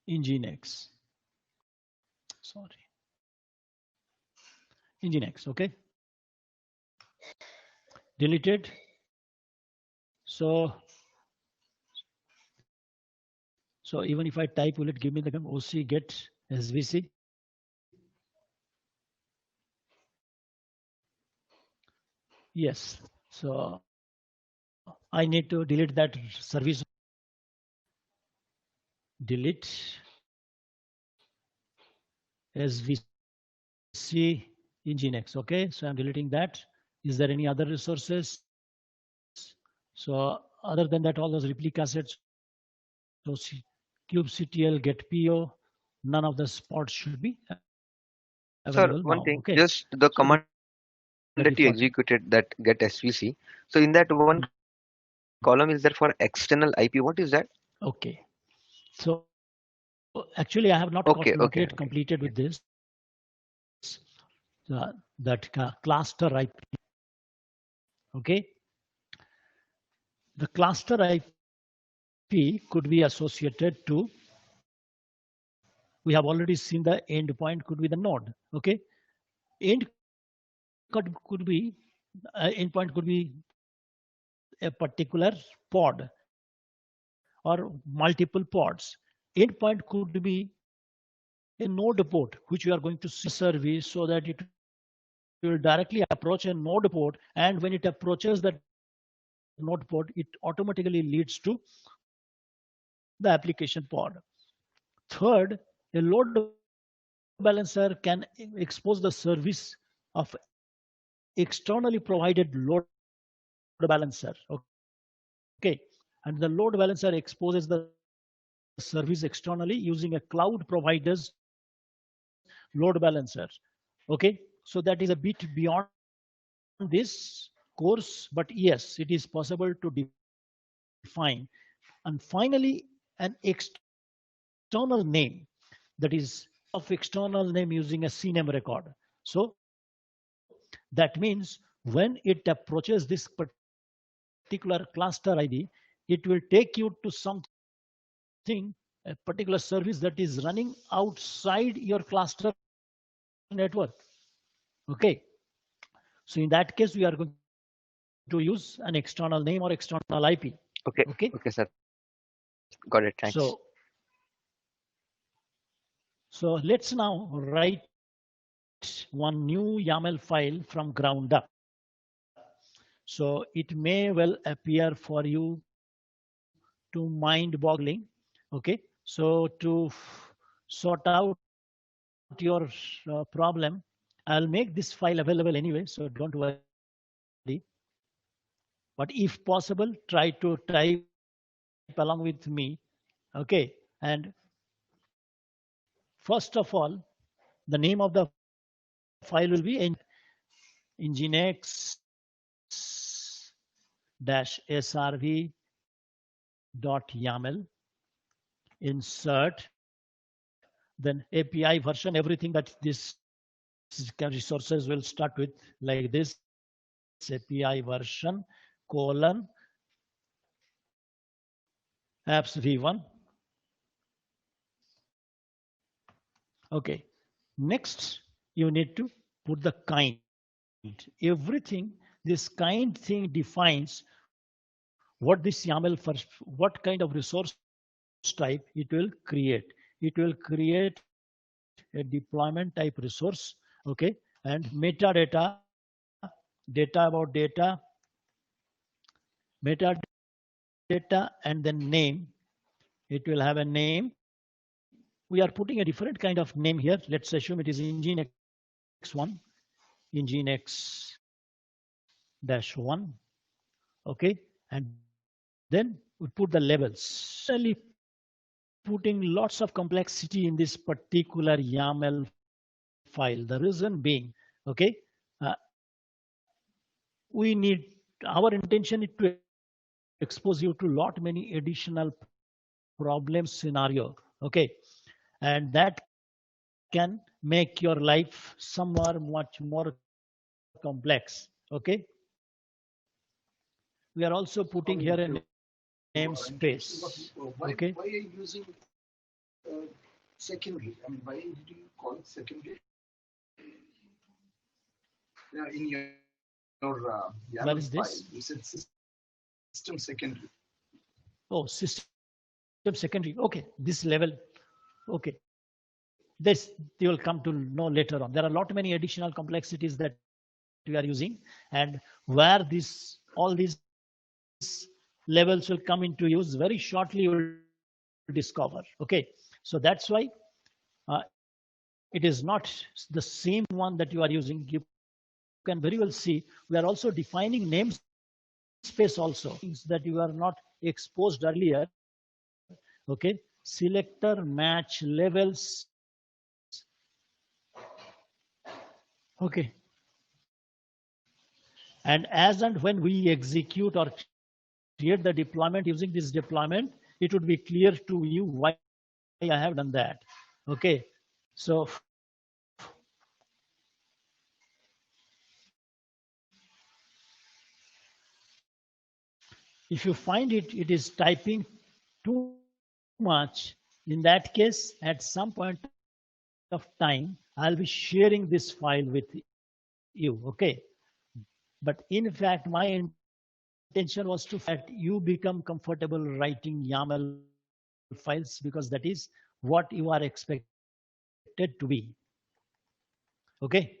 Nginx. Sorry. Nginx, okay. Deleted. So even if I type, will it give me the OC get SVC? Yes. So I need to delete that service. Delete SVC Nginx. Okay. So I'm deleting that. Is there any other resources? So other than that, all those replica sets, so kubectl get PO, none of the spots should be Sir, available one now. thing, Okay. just the So command the that you default. executed, that get SVC. So in that one column is there for external IP. What is that? Okay. So actually, I have not Okay, okay, okay. completed with this. That cluster IP. Okay. The cluster IP could be associated to. We have already seen the endpoint could be the node. Okay. End could be endpoint could be a particular pod or multiple pods. Endpoint could be a node port which you are going to see service so that it will directly approach a node port, and when it approaches that node port, it automatically leads to the application pod. Third, a load balancer can expose the service of externally provided load balancer. Okay, and the load balancer exposes the service externally using a cloud provider's load balancer. Okay, so that is a bit beyond this course, but yes, it is possible to define. And finally, an external name, that is of external name using a CNAME record. So that means when it approaches this particular cluster ID, it will take you to something, a particular service that is running outside your cluster network. Okay. So in that case, we are going to use an external name or external IP. Okay. Okay, okay, sir. Got it. So Thanks. let's now write one new YAML file from ground up. So it may well appear for you to mind boggling. Okay. So to sort out your problem, I'll make this file available anyway. So don't worry. But if possible, try to type along with me. Okay. And first of all, the name of the file will be nginx-srv.yaml. Insert, then API version, everything that this resources will start with, like this: API version apps v1. Okay. Next, you need to put the kind. Everything, this kind thing defines what this YAML first, what kind of resource type it will create. It will create a deployment type resource. Okay. And data about metadata, and then name. It will have a name. We are putting a different kind of name here. Let's assume it is Nginx1, Nginx-1. Okay. And then we put the labels. Really putting lots of complexity in this particular YAML file. The reason being, okay, uh, we need, our intention is to expose you to lot many additional problem scenario. Okay. And that can make your life somewhere much more complex. Okay. We are also putting here a namespace. Okay. Why are you using secondary? I mean, why did you call it secondary? Yeah, in your YAML file, Where is you said this? system secondary. Oh, system secondary. Okay, this level. Okay, this you will come to know later on. There are a lot many additional complexities that we are using, and where all these levels will come into use very shortly you will discover. Okay, so that's why it is not the same one that you are using. You can very well see we are also defining namespace also. Things that you are not exposed earlier. Okay, selector match levels. Okay, and as and when we execute or create the deployment using this deployment, it would be clear to you why I have done that. Okay, so if you find it is typing too much, in that case, at some point of time, I'll be sharing this file with you. Okay, but in fact, my intention was to that you become comfortable writing YAML files because that is what you are expected to be. Okay.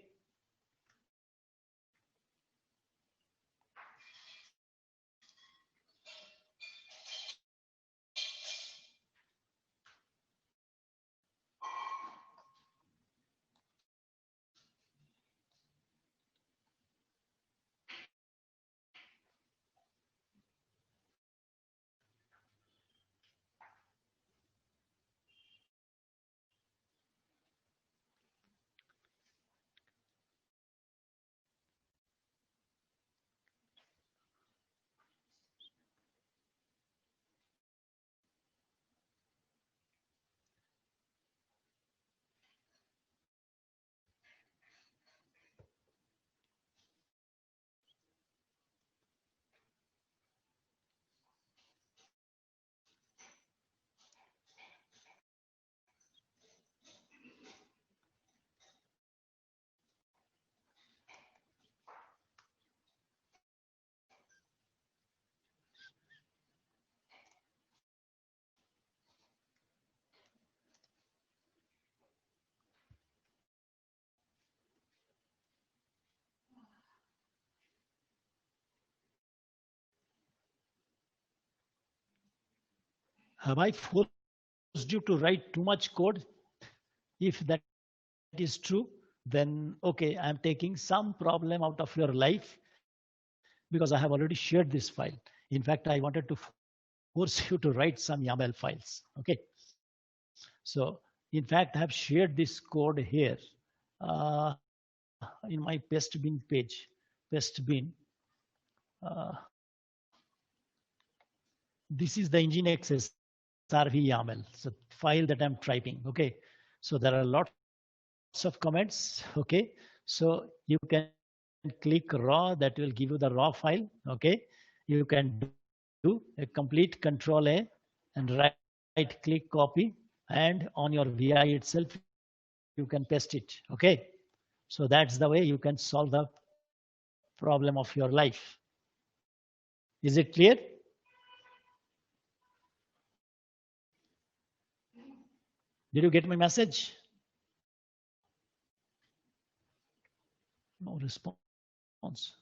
Have I forced you to write too much code? If that is true, then okay, I'm taking some problem out of your life because I have already shared this file. In fact, I wanted to force you to write some YAML files. Okay. So, in fact, I have shared this code here in my pest bin page. Pest bin. Uh, this is the Nginx SRV YAML, so file that I'm typing. Okay. So there are lots of comments. Okay. So you can click raw, that will give you the raw file. Okay. You can do a complete control A and right click copy, and on your VI itself you can paste it. Okay. So that's the way you can solve the problem of your life. Is it clear? Did you get my message? No response.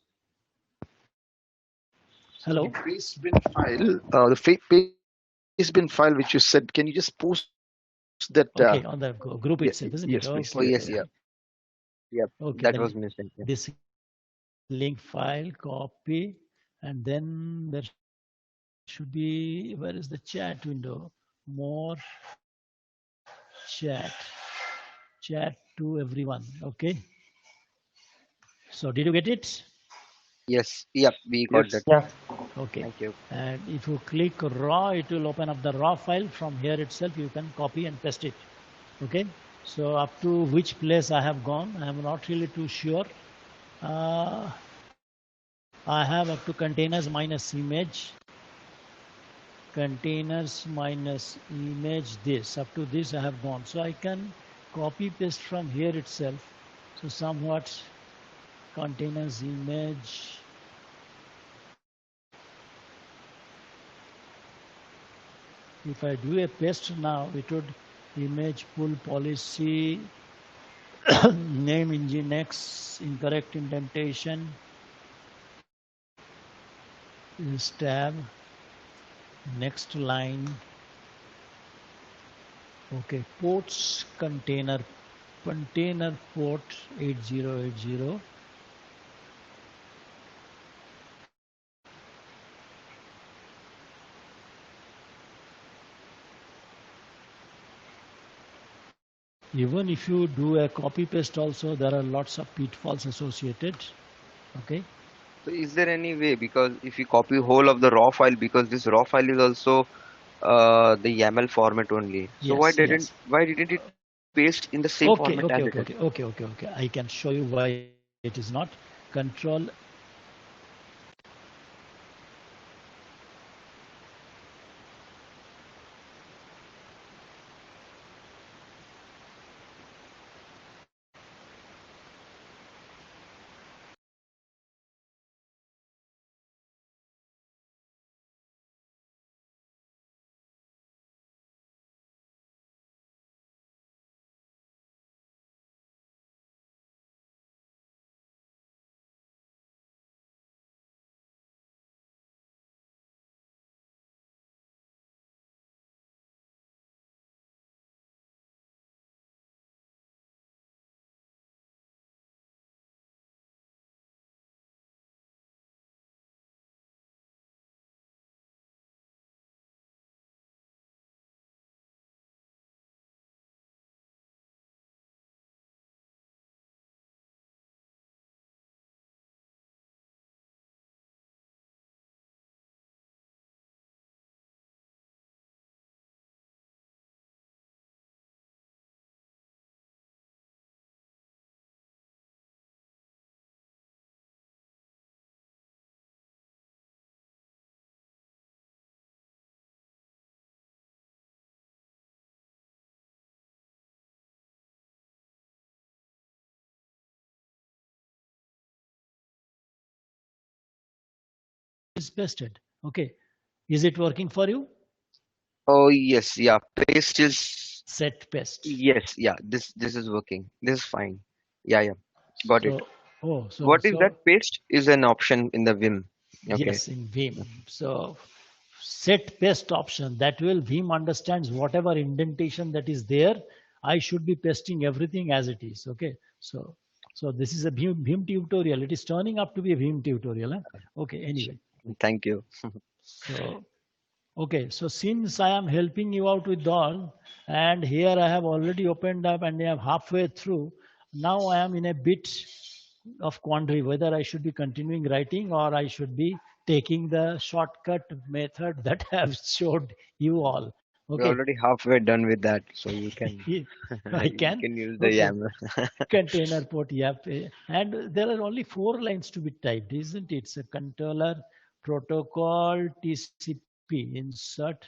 Hello? So the paste bin file which you said, can you just post that? Okay, on the Yeah, group itself, isn't it? yes, please. Okay, Oh, yes, okay. yeah. Yep. Okay, That then was missing. Yeah. this link file, copy, and then there should be, where is the chat window? More chat, chat to everyone. Okay. So did you get it? Yes. Yep. We got Yes. that. Yeah. Okay. Thank you. And if you click raw, it will open up the raw file. From here itself, you can copy and paste it. Okay. So up to which place I have gone, I am not really too sure. I have up to containers minus image. containers minus image this. Up to this I have gone. So I can copy paste from here itself. So somewhat containers image. If I do a paste now, it would image pull policy, name Nginx, incorrect indentation, is tab, next line. Okay, ports container port 8080. Even if you do a copy paste also, there are lots of pitfalls associated. Okay. So is there any way, because if you copy whole of the raw file, because this raw file is also the YAML format only. So Yes, yes. why didn't it paste in the same Okay, format okay, as it okay, is? okay, okay, okay, okay. I can show you why it is not. Control is pasted. Okay. Is it working for you? Oh yes, yeah. Paste is Set paste. yes, yeah. This is working. This is fine. Yeah, yeah. Got it. So, oh, What is so that? Paste is an option in the Vim. Okay. yes, in Vim. So set paste option that will Vim understands whatever indentation that is there. I should be pasting everything as it is. Okay. So this is a Vim tutorial. It is turning up to be a Vim tutorial. Huh? Okay. Anyway. Thank you. So okay, so since I am helping you out with all, and here I have already opened up and I am halfway through, now I am in a bit of quandary whether I should be continuing writing or I should be taking the shortcut method that I have showed you all. We're Okay, already halfway done with that, so you can I you can. can use the Okay, YAML. container port, yep. And there are only 4 lines to be typed, isn't it? It's a controller protocol TCP insert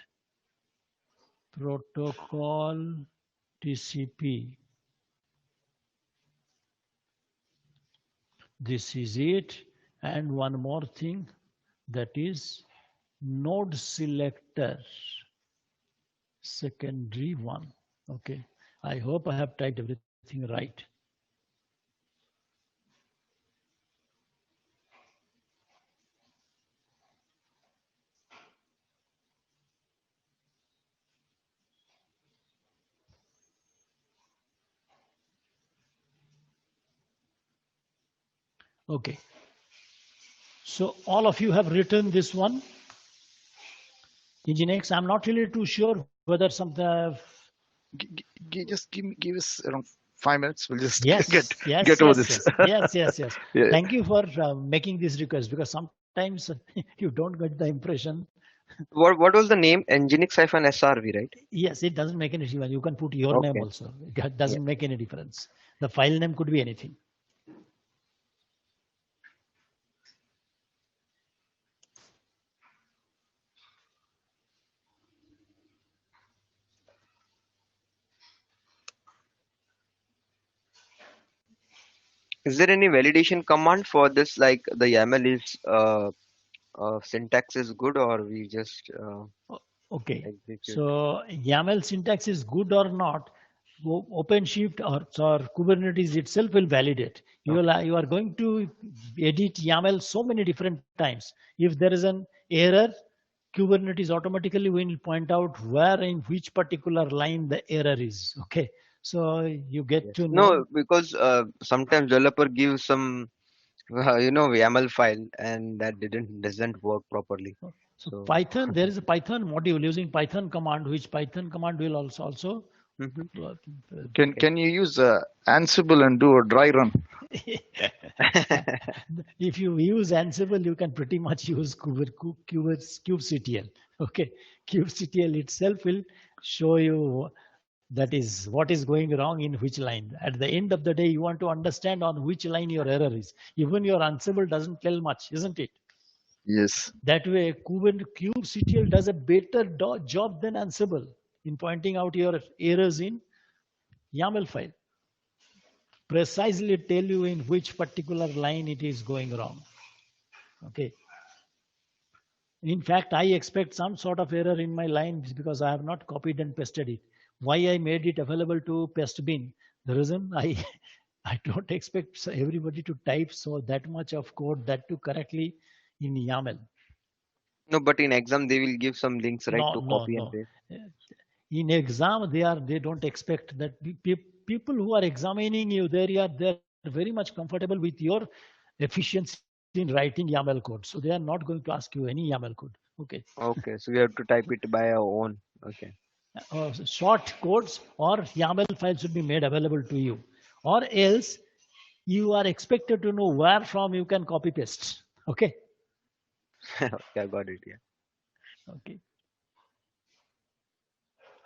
protocol TCP. This is it. And one more thing, that is node selector, secondary one. Okay. I hope I have typed everything right. Okay. So all of you have written this one. Nginx, I'm not really too sure whether something. Just give us around 5 minutes. We'll just Yes, yes, get over yes, this. yes, yes, yes, yes. Yeah. Thank you for making this request because sometimes you don't get the impression. What was the name? Nginx-SRV, right? Yes, it doesn't make any difference. You can put your name Okay. also. It Yeah. doesn't make any difference. The file name could be anything. Is there any validation command for this? Like the YAML is syntax is good, or we just Okay, execute? so YAML syntax is good or not, OpenShift or Kubernetes itself will validate. Okay. You are going to edit YAML so many different times. If there is an error, Kubernetes automatically will point out where in which particular line the error is. Okay, so you get Yes. to No, know. because sometimes developer gives some YAML file and that didn't doesn't work properly. So So. Python, there is a Python module using Python command, which Python command will also Mhm. uh, Okay. Can you use Ansible and do a dry run? if you use Ansible, you can pretty much use kubectl. Okay, kubectl itself will show you that is what is going wrong in which line. At the end of the day, you want to understand on which line your error is. Even your Ansible doesn't tell much, isn't it? Yes. That way, kubectl does a better job than Ansible in pointing out your errors in YAML file. Precisely tell you in which particular line it is going wrong. Okay. In fact, I expect some sort of error in my line because I have not copied and pasted it. Why I made it available to paste bin? The reason I I don't expect everybody to type so that much of code that to correctly in YAML. No, but in exam they will give some links, right, No, to no, copy and no. paste. In exam, they don't expect that people who are examining you, they're very much comfortable with your efficiency in writing YAML code. So they are not going to ask you any YAML code. Okay. Okay, so we have to type it by our own. Okay. Short codes or YAML files should be made available to you, or else you are expected to know where from you can copy paste. Okay. Okay, I got it. Yeah. Okay.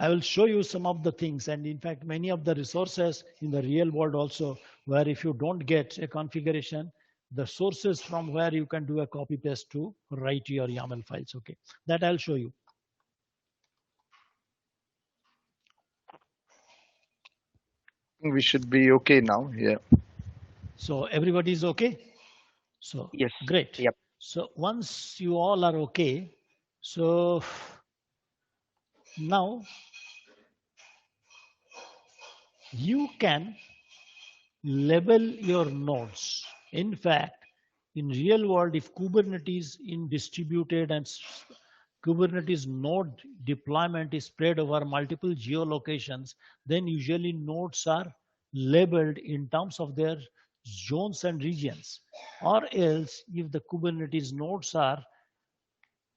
I will show you some of the things, and in fact, many of the resources in the real world also, where if you don't get a configuration, the sources from where you can do a copy paste to write your YAML files. Okay, that I'll show you. We should be okay now. Yeah. So everybody is okay. So Yes. great. Yep. So once you all are okay, so now you can label your nodes. In fact, in real world, if Kubernetes in distributed and Kubernetes node deployment is spread over multiple geolocations, then usually nodes are labeled in terms of their zones and regions. Or else, if the Kubernetes nodes are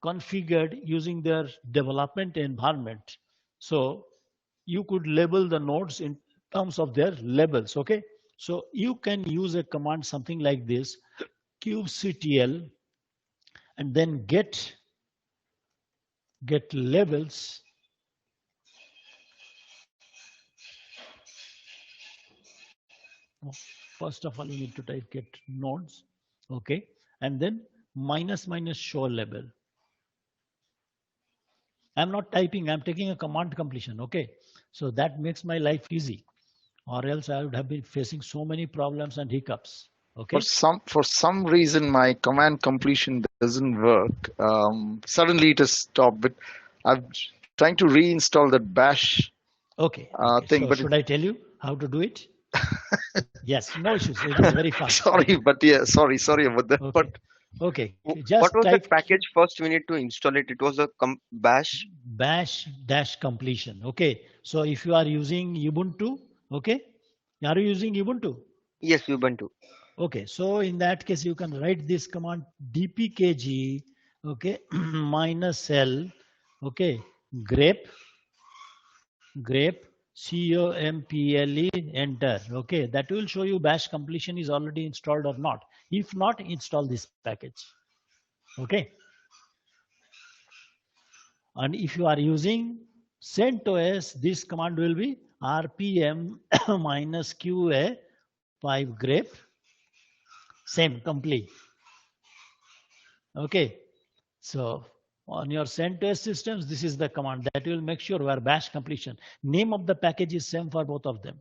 configured using their development environment, so you could label the nodes in terms of their labels. Okay, so you can use a command something like this, kubectl, and then get labels. First of all, you need to type get nodes. Okay, and then minus minus show label. I'm not typing, I'm taking a command completion. Okay, so that makes my life easy, or else I would have been facing so many problems and hiccups. Okay. For some reason, my command completion doesn't work. Suddenly it has stopped. But I'm trying to reinstall that bash Okay. Okay. thing. So But should I tell you how to do it? Yes. No issues. It is very fast. sorry, Okay. but yeah, sorry about that. But Okay. Okay. What Just was that type package? First, we need to install it. It was a bash. bash dash completion. Okay. So if you are using Ubuntu, okay. Are you using Ubuntu? Yes, Ubuntu. Okay. So in that case, you can write this command dpkg, okay, minus l, okay, grep comple, enter. Okay, that will show you bash completion is already installed or not. If not, install this package. Okay, and if you are using CentOS, this command will be rpm minus qa 5 grep, same complete. Okay, so on your CentOS systems, this is the command that will make sure where bash completion. Name of the package is same for both of them.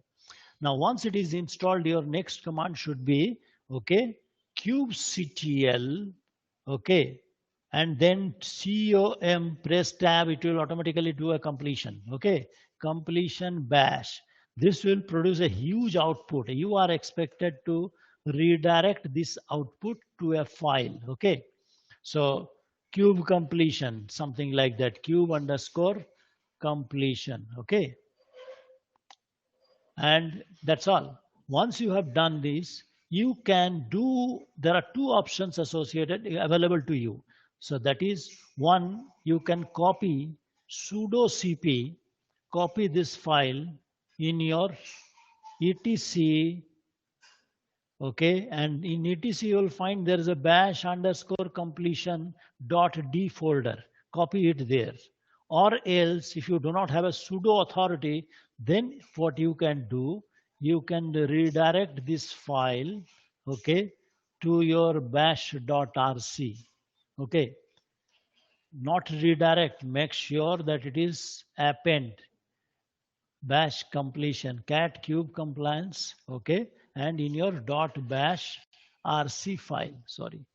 Now, once it is installed, your next command should be, okay, kubectl, okay, and then com, press tab, it will automatically do a completion, okay, completion bash. This will produce a huge output. You are expected to redirect this output to a file, okay. So cube completion, something like that, cube underscore completion, okay. And that's all. Once you have done this, you can do, there are two options associated available to you. So that is, one, you can copy sudo cp, copy this file in your etc, okay, and in etc you will find there is a bash underscore completion dot d folder. Copy it there. Or else, if you do not have a sudo authority, then what you can do, you can redirect this file, okay, to your bash.rc, okay. Not redirect, make sure that it is append bash completion cat cube compliance, okay, and in your dot bash rc file, sorry,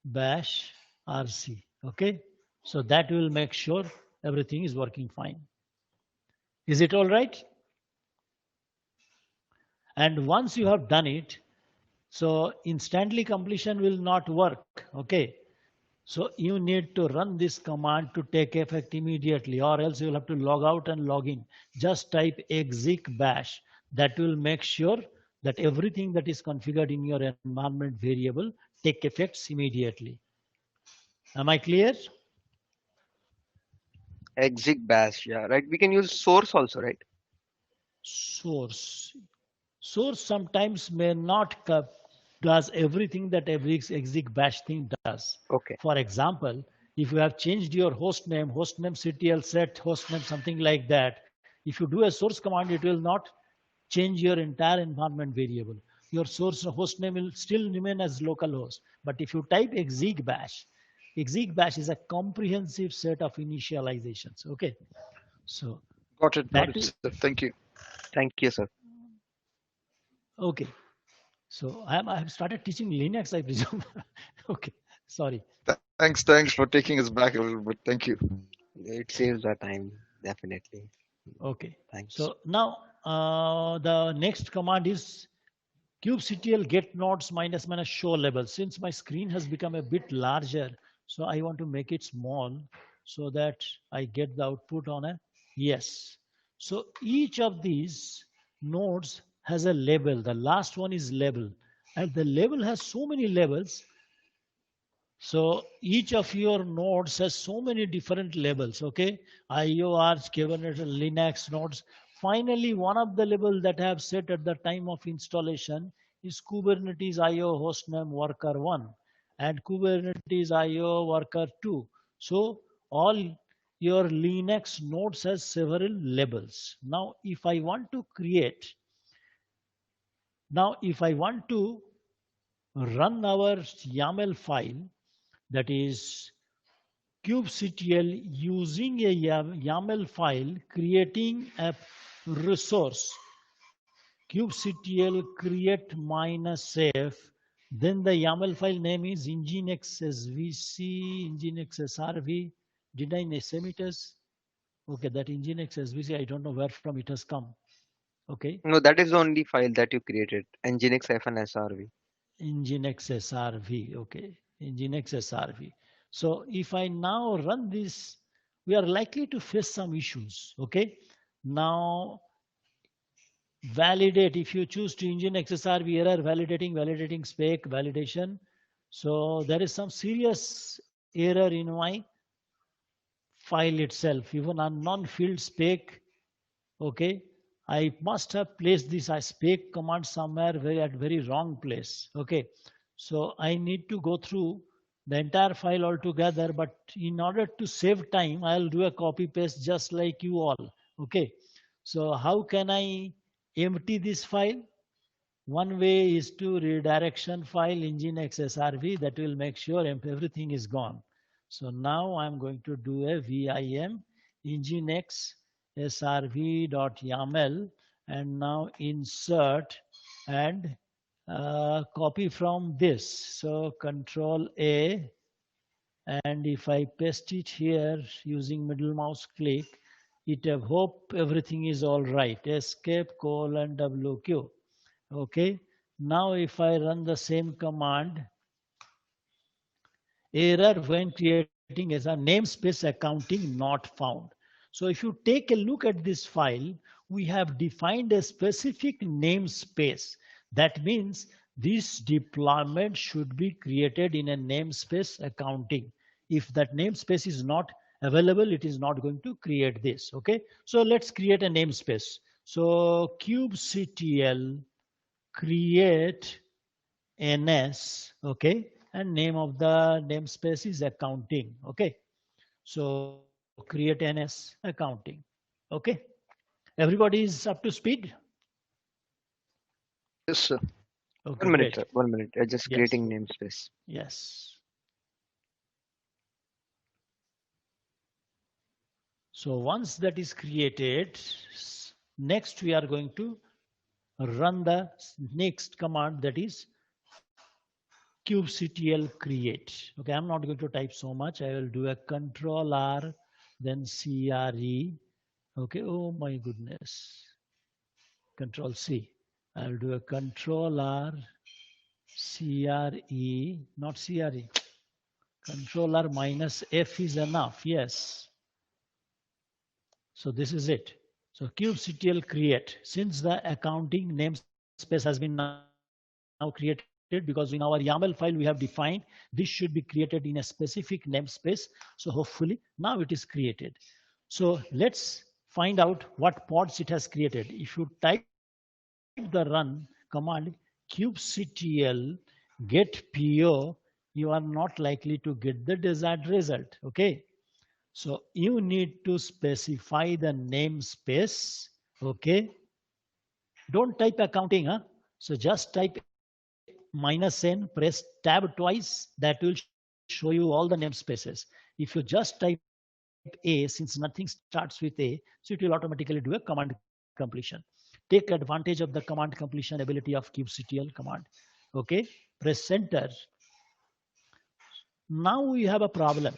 bash rc, okay. So that will make sure everything is working fine. Is it all right? And once you have done it, so instantly completion will not work, okay. So you need to run this command to take effect immediately, or else you will have to log out and log in. Just type exec bash. That will make sure that everything that is configured in your environment variable take effects immediately. Am I clear? Exec bash, yeah, right. We can use source also, right? Source. Source sometimes may not does everything that every exec bash thing does. Okay. For example, if you have changed your hostname ctl set hostname, something like that, if you do a source command, it will not change your entire environment variable. Your source hostname will still remain as localhost. But if you type exec bash is a comprehensive set of initializations. Okay, so Got that it, is sir. Thank you. Thank you, sir. okay. So I have started teaching Linux, I presume. Okay, sorry. Thanks for taking us back a little bit. Thank you. It saves our time, definitely. Okay. Thanks. So now the next command is kubectl get nodes minus minus show label. Since my screen has become a bit larger, so I want to make it small so that I get the output on a yes. So each of these nodes has a label. The last one is label, and the label has so many labels. So each of your nodes has so many different labels, okay? IORs, Kubernetes, Linux nodes. Finally, one of the labels that I have set at the time of installation is Kubernetes IO hostname worker 1 and Kubernetes IO worker 2. So all your Linux nodes has several labels. Now if I want to run our YAML file, that is kubectl using a YAML file, creating a resource kubectl create minus f, then the YAML file name is nginx svc nginx srv. Did I name it as? Okay, that nginx svc, I don't know where from it has come. Okay, No, that is the only file that you created. nginx-srv. nginx srv, okay, nginx srv. So if I now run this, we are likely to face some issues. Okay, now validate, if you choose to nginx srv error, validating spec validation. So there is some serious error in my file itself, even a non-filled spec. Okay, I must have placed this spec command somewhere at very wrong place. Okay, so I need to go through the entire file altogether, but in order to save time, I'll do a copy paste just like you all. Okay, so how can I empty this file? One way is to redirection file nginx srv, that will make sure everything is gone. So now I'm going to do a vim nginx srv.yaml, and now insert and copy from this. So Control A, and if I paste it here using middle mouse click, it hope everything is all right. Escape colon WQ. Okay. Now if I run the same command, error when creating as a namespace accounting not found. So if you take a look at this file, we have defined a specific namespace. That means this deployment should be created in a namespace accounting. If that namespace is not available, it is not going to create this. Okay. So let's create a namespace. So kubectl create ns, okay, and name of the namespace is accounting. Okay, so create ns accounting. Okay, everybody is up to speed. Yes, sir. Okay, 1 minute, great. sir. 1 minute. Just Yes, creating namespace. yes. So once that is created, next we are going to run the next command, that is kubectl create. Okay, I'm not going to type so much. I will do a control R, then CRE. Okay, oh my goodness. Control C. I'll do a control R, CRE, not CRE. Control R minus F is enough. Yes. So this is it. So kubectl create. Since the accounting namespace has been now created, because in our YAML file we have defined this should be created in a specific namespace. So hopefully now it is created. So let's find out what pods it has created. If you type the run command kubectl get PO, you are not likely to get the desired result. Okay. So you need to specify the namespace. Okay. Don't type accounting. Huh? So just type minus n, press tab twice. That will show you all the namespaces. If you just type A, since nothing starts with A, so it will automatically do a command completion. Take advantage of the command completion ability of kubectl command. Okay. Press enter. Now we have a problem.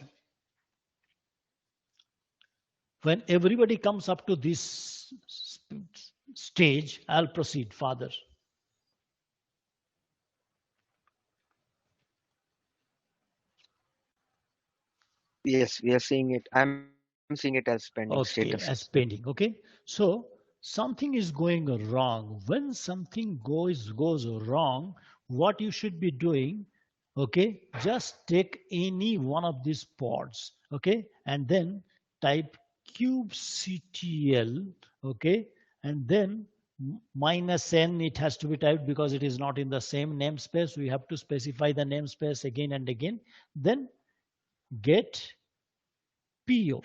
When everybody comes up to this stage, I'll proceed further. Yes, we are seeing it. I'm seeing it as pending status. Okay, as pending. Okay. So something is going wrong. When something goes wrong, what you should be doing, okay, just take any one of these pods, okay, and then type kubectl, okay, and then minus n, it has to be typed because it is not in the same namespace. We have to specify the namespace again and again. Then get PO.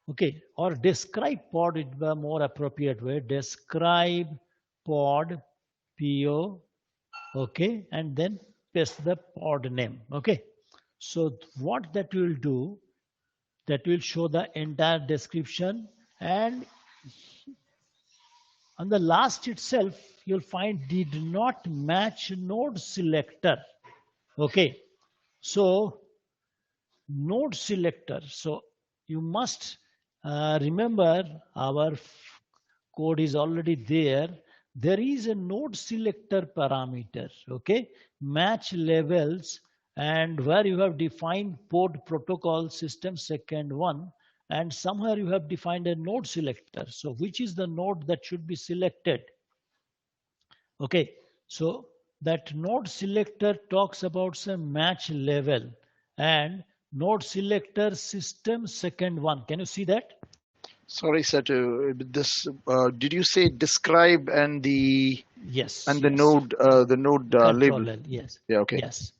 Okay, or describe pod, it be a more appropriate way. Describe pod PO. Okay, and then paste the pod name. Okay, so what that will do, that will show the entire description, and on the last itself you'll find did not match node selector. Okay, so node selector. So you must remember our code is already there. There is a node selector parameter, okay, match levels, and where you have defined port protocol system second one, and somewhere you have defined a node selector. So which is the node that should be selected? Okay, so that node selector talks about some match level and node selector system second one. Can you see that? Sorry, sir. To this, did you say describe and the Yes. and Yes. the node label? Control L. Yes. Yeah. Okay. Yes.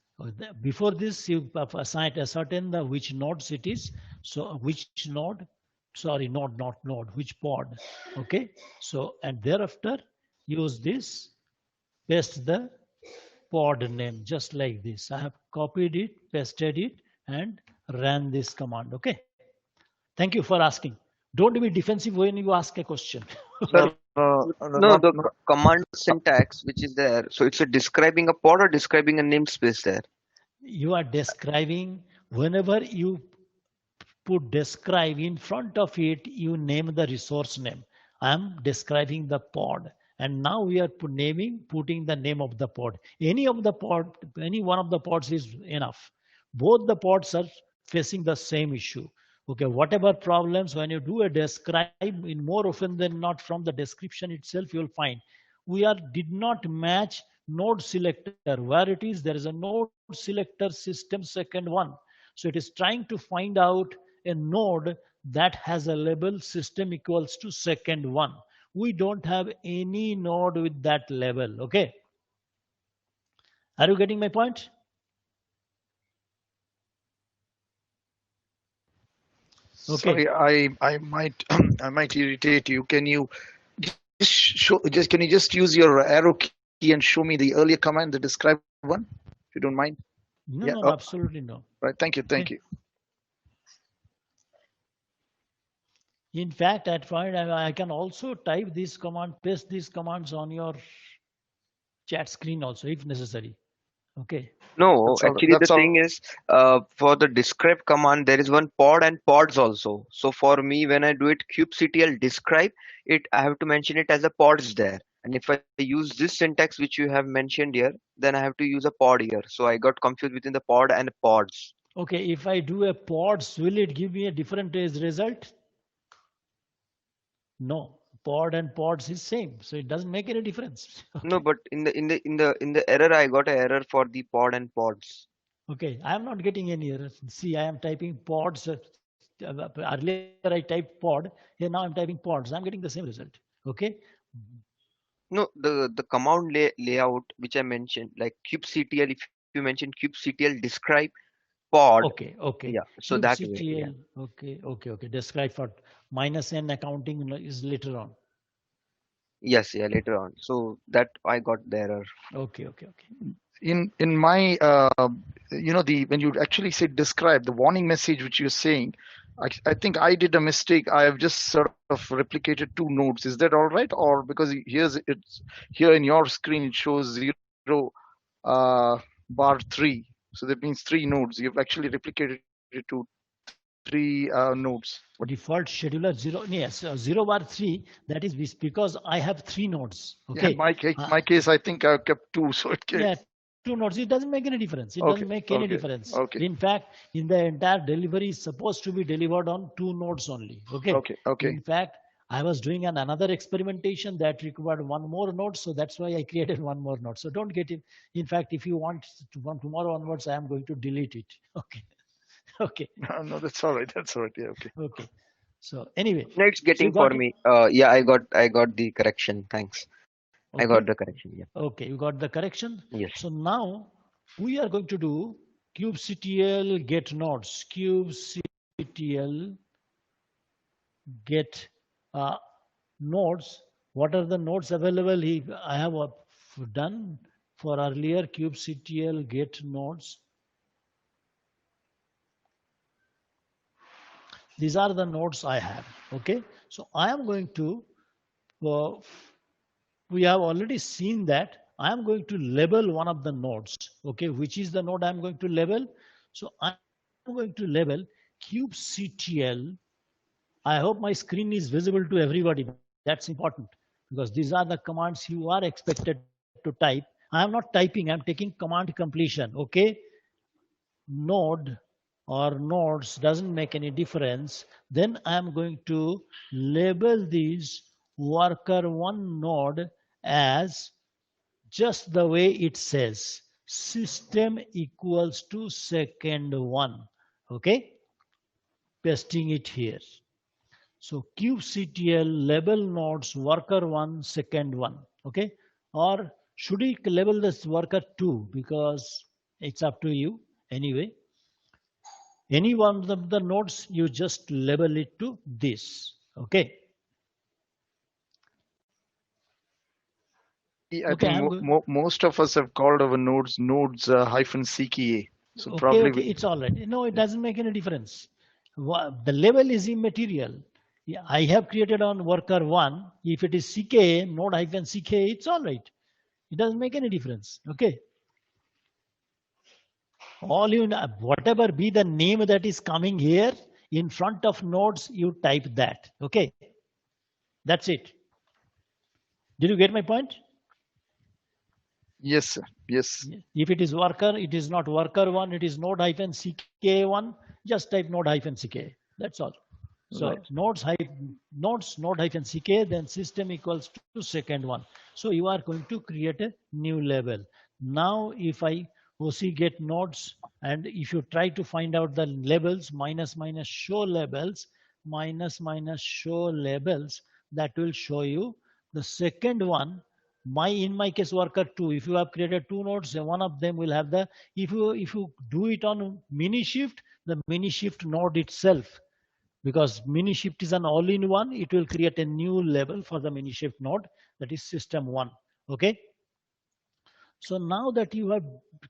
Before this, you ascertain the which nodes it is. So which node? Sorry, node, not node. Which pod? Okay. So and thereafter use this. Paste the pod name just like this. I have copied it, pasted it, and ran this command. Okay. Thank you for asking. Don't be defensive when you ask a question. Sir, No, not the not command syntax which is there. So it's a describing a pod or describing a namespace there. You are describing whenever you put describe in front of it, you name the resource name. I am describing the pod, and now we are putting the name of the pod. Any of the pod, any one of the pods is enough. Both the pods are facing the same issue. Okay, whatever problems when you do a describe, in more often than not from the description itself, you'll find we are did not match node selector. Where it is, there is a node selector system second one. So it is trying to find out a node that has a label system equals to second one. We don't have any node with that label. Okay. Are you getting my point? Okay. sorry, I might I might irritate you. Can you can you just use your arrow key and show me the earlier command, the describe one, if you don't mind? Yeah. No, Oh, no, absolutely no. right. Thank you. Thank Okay. you. In fact, at point I can also type this command, paste these commands on your chat screen also if necessary. Okay. No, That's all. actually the That's all. thing is, for the describe command, there is one pod and pods also. So for me, when I do it kubectl describe, I have to mention it as a pods there. And if I use this syntax which you have mentioned here, then I have to use a pod here. So I got confused between the pod and pods. Okay. If I do a pods, will it give me a different result? No. Pod and pods is same. So it doesn't make any difference. No, Okay. but in the error, I got an error for the pod and pods. Okay, I am not getting any errors. See, I am typing pods. Earlier I typed pod. Here now I'm typing pods. I'm getting the same result. Okay. No, the command layout which I mentioned, like kubectl, if you mention kubectl describe pod, Okay. yeah, Okay. so that way, yeah. kubectl. Okay. Okay. Okay. Describe for minus n accounting is later on. Yes, yeah, later on. So that I got the error. Okay. Okay. Okay. In my the when you actually say describe the warning message which you're saying, I think I did a mistake. I have just sort of replicated two nodes. Is that all right? Or because here in your screen it shows 0 bar 3, so that means 3 nodes. You've actually replicated it to 3 nodes. What? Default scheduler 0. Yes. 0 bar 3. That is because I have three nodes. Yeah, in Okay. my case, I think I kept two, so it Yeah, gets two nodes. It doesn't make any difference. It doesn't okay, make any okay, difference. okay, In fact, in the entire delivery is supposed to be delivered on two nodes only. Okay. okay. In fact, I was doing another experimentation that required one more node, so that's why I created one more node. So don't get it. In fact, if you want to from tomorrow onwards, I am going to delete it. Okay. Okay. No, that's all right. That's all right. Yeah, okay. Okay. So anyway, No, it's so you getting for got it. me. Yeah, I got the correction. Thanks. I got Okay. the correction. Yeah. Okay, you got the correction. Yes. So now we are going to do kubectl get nodes. Kubectl get nodes. What are the nodes available? I have done for earlier kubectl get nodes. These are the nodes I have. Okay, so I am going to we have already seen that I am going to label one of the nodes. Okay, which is the node I am going to label? So I am going to label kubectl. I hope my screen is visible to everybody. That's important because these are the commands you are expected to type. I am not typing, I am taking command completion. Okay, node or nodes doesn't make any difference. Then I am going to label these worker1 node as just the way it says system equals to second one. Okay, pasting it here. So kubectl label nodes worker1 second one. Okay, or should we label this worker2 because it's up to you anyway. Any one of the nodes, you just label it to this. Okay. I Okay, think I'm good. most of us have called our nodes hyphen CKA. So Okay, probably okay, it's all right. No, it doesn't make any difference. The label is immaterial. Yeah, I have created on worker 1. If it is CKA, node hyphen CKA, it's all right. It doesn't make any difference. Okay. All you know, whatever be the name that is coming here in front of nodes, you type that. Okay. That's it. Did you get my point? Yes, sir. Yes. If it is worker, it is not worker 1, it is node hyphen CKA1. Just type node hyphen CKA. That's all. So Right. nodes node hyphen CK, then system equals to second one. So you are going to create a new label. Now if I OC get nodes, and if you try to find out the labels, minus minus show labels, minus minus show labels, that will show you the second one. In my case worker 2, if you have created two nodes, one of them will have the, if you do it on mini shift, the mini shift node itself, because mini shift is an all-in-one, it will create a new label for the mini shift node, that is system 1. Okay, so now that you have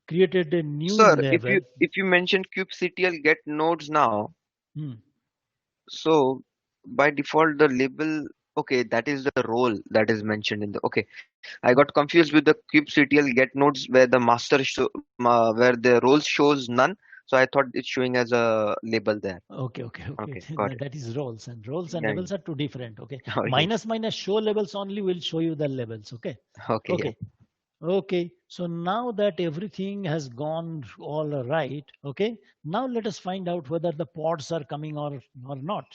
created a new Sir, if label. you mention kubectl get nodes now, Hmm, so by default the label, okay, that is the role that is mentioned in the, okay, I got confused with the kubectl get nodes where the master where the role shows none, so I thought it's showing as a label there. okay. Okay, got it. That is roles and Yeah, labels are two different. Okay, oh yes. minus minus show labels only will show you the labels. Okay. Okay, yeah. Okay. Okay, so now that everything has gone all right, okay, now let us find out whether the pods are coming or not.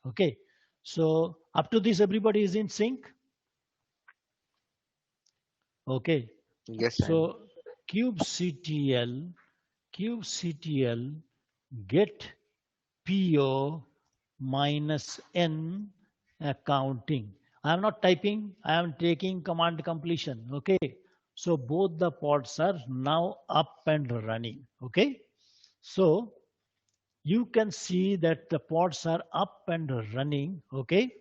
Okay, so up to this, everybody is in sync. Okay, Yes, I am. so kubectl, kubectl get PO minus N accounting. I am not typing, I am taking command completion. Okay. So both the pods are now up and running. Okay. So you can see that the pods are up and running. Okay.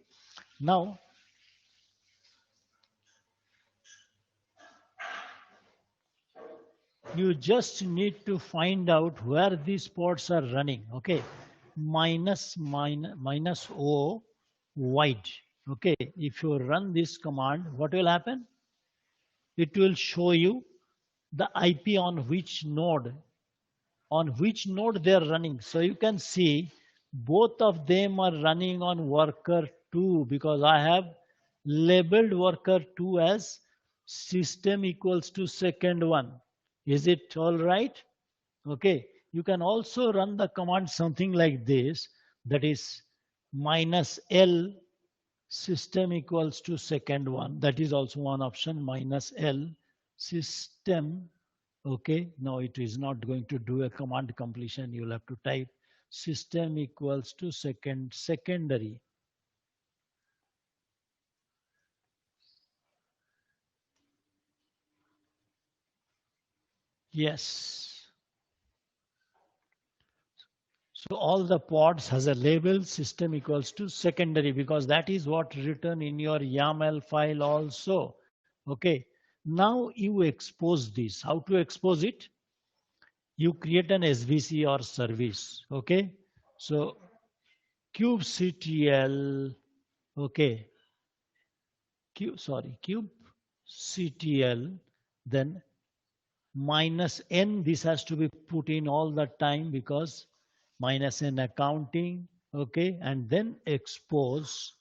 Now you just need to find out where these pods are running. Okay. Minus O wide. Okay. If you run this command, what will happen? It will show you the IP on which node they are running. So you can see both of them are running on worker 2, because I have labeled worker 2 as system equals to second one. Is it all right? Okay. You can also run the command something like this, that is minus L system equals to second one. That is also one option, minus L system. Okay, no, it is not going to do a command completion. You'll have to type system equals to secondary. Yes. So all the pods has a label system equals to secondary, because that is what written in your YAML file also. Okay. Now you expose this. How to expose it? You create an SVC or service. Okay. So kubectl, okay, kubectl, then minus n, this has to be put in all the time, because minus n accounting, okay, and then expose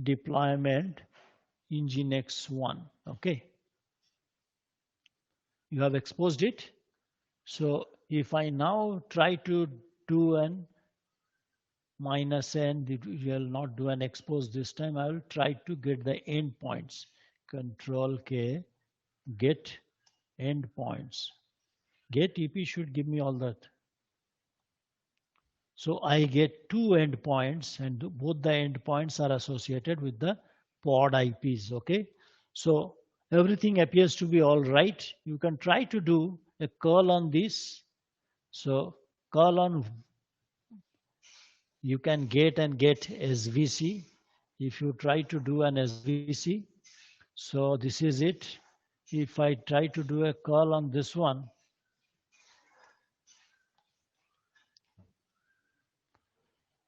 deployment nginx1. Okay, you have exposed it. So if I now try to do an minus n, it will not do an expose this time. I will try to get the endpoints. Control K, get endpoints. Get EP should give me all that. So I get two endpoints, and both the endpoints are associated with the pod IPs. Okay. So everything appears to be all right. You can try to do a curl on this. So curl on, you can get SVC. If you try to do an SVC, so this is it. If I try to do a curl on this one,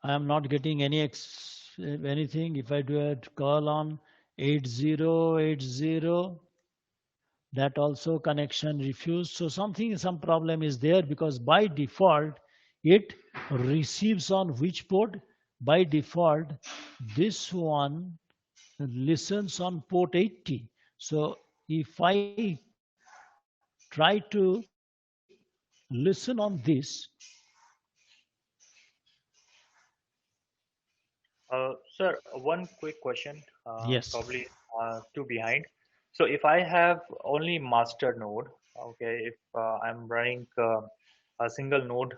I am not getting anything. If I do a call on 8080, that also connection refused. So some problem is there, because by default it receives on which port? By default, this one listens on port 80. So if I try to listen on this, Sir, one quick question, yes, probably two behind. So if I have only master node, okay, if I'm running a single node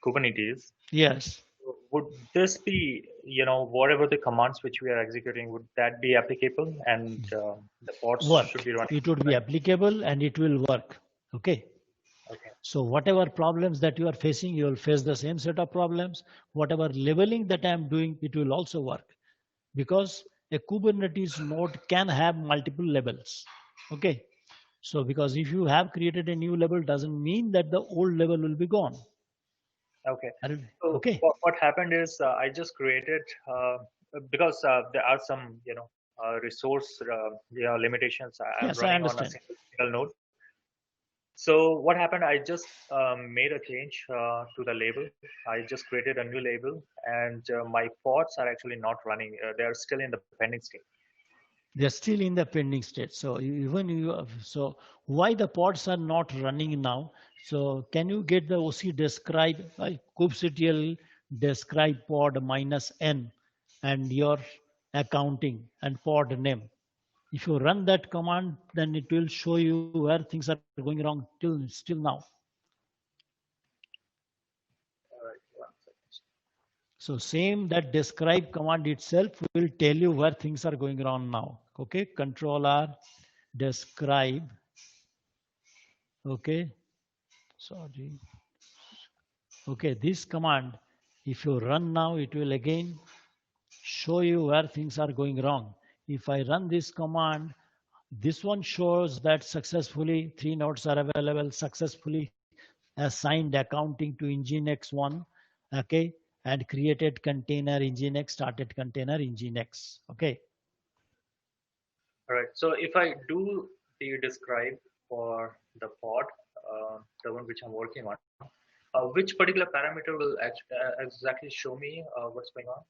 Kubernetes, yes, would this be, whatever the commands which we are executing, would that be applicable and the pods should work. be running, It would be right? applicable and it will work. Okay. Okay. So whatever problems that you are facing, you will face the same set of problems. Whatever labeling that I am doing, it will also work, because a Kubernetes node can have multiple labels. Okay. So because if you have created a new label, doesn't mean that the old label will be gone. Okay. Are you- So Okay. what happened is I just created because there are some resource limitations. I'm Yes, I running on a understand. single node. So what happened? I just made a change to the label. I just created a new label, and my pods are actually not running. They are still in the pending state. They're still in the pending state. So even so why the pods are not running now? So can you get the OC describe kubectl describe pod minus n and your accounting and pod name? If you run that command, then it will show you where things are going wrong till now. All right, 1 second. So same that describe command itself will tell you where things are going wrong now. Okay, control R describe. Okay, sorry. Okay, this command, if you run now, it will again show you where things are going wrong. If I run this command, this one shows that successfully 3 nodes are available, successfully assigned accounting to Nginx1, okay, and created container Nginx, started container Nginx, okay. All right. So if I do the describe for the pod, the one which I'm working on, which particular parameter will exactly show me what's going on?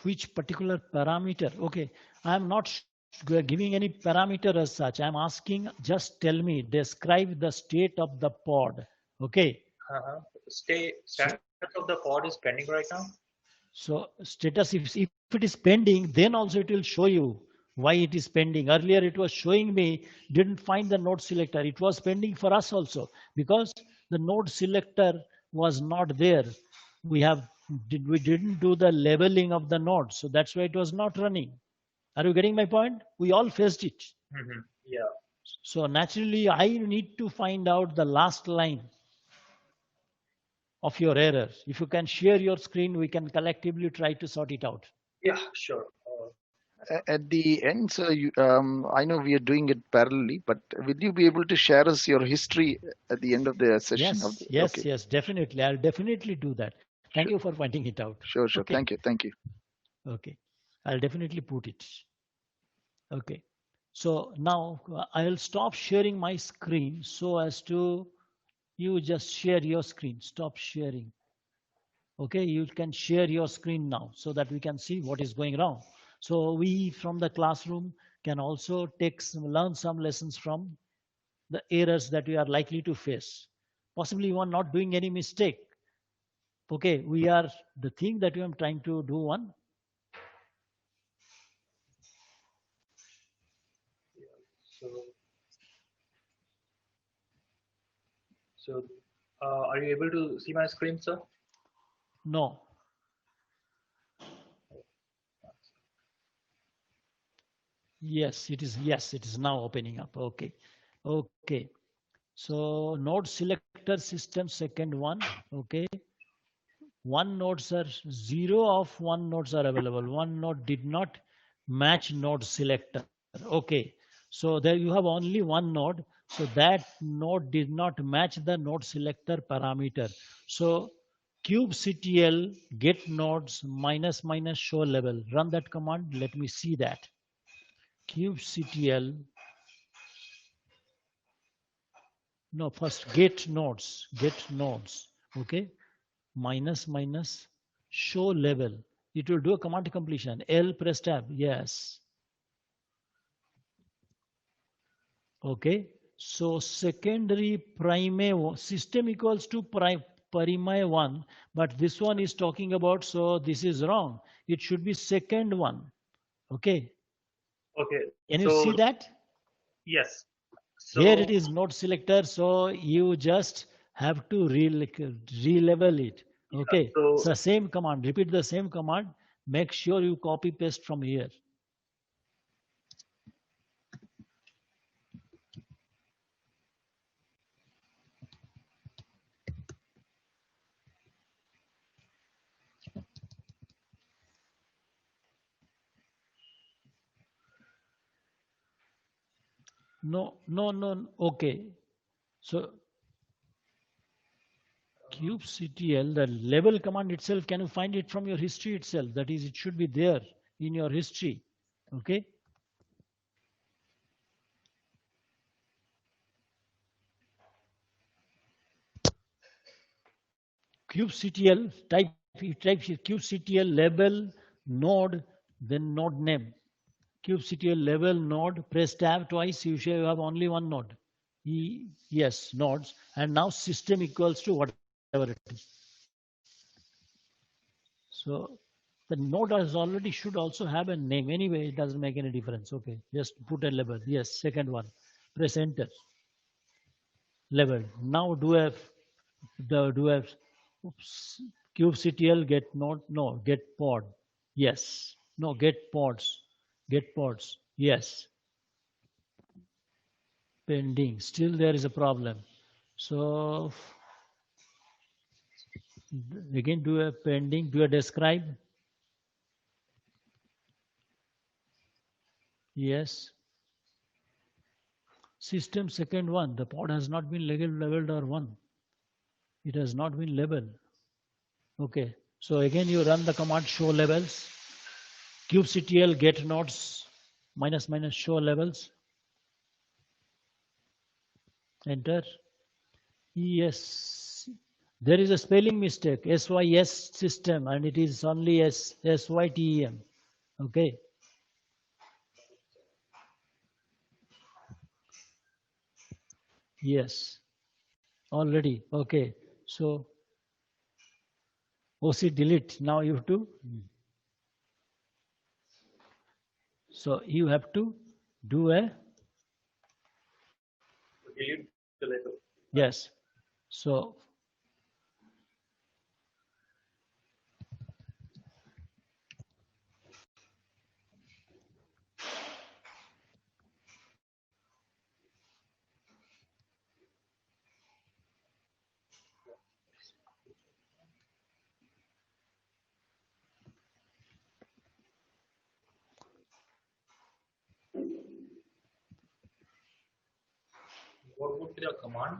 Which particular parameter? Okay, I am not giving any parameter as such. I am asking, just tell me, describe the state of the pod. Okay. Uh-huh. So, Status of the pod is pending right now. so status, if it is pending, then also it will show you why it is pending. Earlier it was showing me didn't find the node selector. It was pending for us also, because the node selector was not there. We didn't do the labeling of the node, so that's why it was not running. Are you getting my point? We all faced it. Yeah. So naturally, I need to find out the last line of your error. If you can share your screen, we can collectively try to sort it out. Yeah, sure. At the end, sir, I know we are doing it parallelly, but will you be able to share us your history at the end of the session? Yes, Okay, yes, yes, definitely. I'll definitely do that. Thank you sure, for pointing it out. sure, sure. Okay, Thank you, thank you. okay. I'll definitely put it. Okay. So now I'll stop sharing my screen so as to you just share your screen. Stop sharing. Okay, you can share your screen now so that we can see what is going wrong. So we from the classroom can also learn some lessons from the errors that we are likely to face. Possibly you are not doing any mistake. Okay, we are the thing that we are trying to do one. So, so are you able to see my screen, sir? No. Yes, it is. Yes, it is now opening up. Okay. Okay. So node selector system, second one. Okay. One nodes are zero of one nodes are available. One node did not match node selector. Okay. So there you have only one node. So that node did not match the node selector parameter. So kubectl get nodes minus minus show level. Run that command. Let me see that. Kubectl. No, first get nodes. Get nodes. Okay. Minus minus show level. It will do a command completion. L press tab. Yes. Okay. So secondary prime system equals to prime 1, but this one is talking about, so this is wrong. It should be second one. Okay. Okay. Can you see So that? yes. Here it So is node selector, so you just have to re-level it. yeah. Okay. So So same command, repeat the same command. Make sure you copy paste from here. No, no, no. Okay. So kubectl, the level command itself, can you find it from your history itself? That is, it should be there in your history. Okay. kubectl, type kubectl level node, then node name. Kubectl level node, press tab twice, you should have only one node. Yes, nodes. And now system equals to whatever it is. So the node has already should also have a name. Anyway, it doesn't make any difference. Okay, just put a label. Yes, second one. Press enter. Level. Now do have oops, kubectl get node. No, get pod. Yes. No, get pods. Get pods. Yes. Pending. Still there is a problem. So again do a pending. Do a describe. Yes. System second one. The pod has not been leveled or one. It has not been labeled. Okay. So again you run the command show levels. kubectl get nodes minus minus show levels. Enter. Yes. There is a spelling mistake. SYS system and it is only SYTEM. Okay. Yes. Already. Okay. So OC delete. Now you have to. So you have to do a. delete the label. Yes. So What would be the command?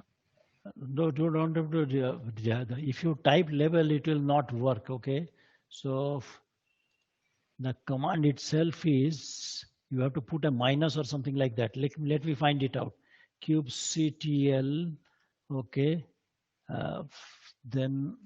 no, don't have to. If you type level, it will not work. Okay. So the command itself is you have to put a minus or something like that. Let me find it out. kubectl. Okay. Then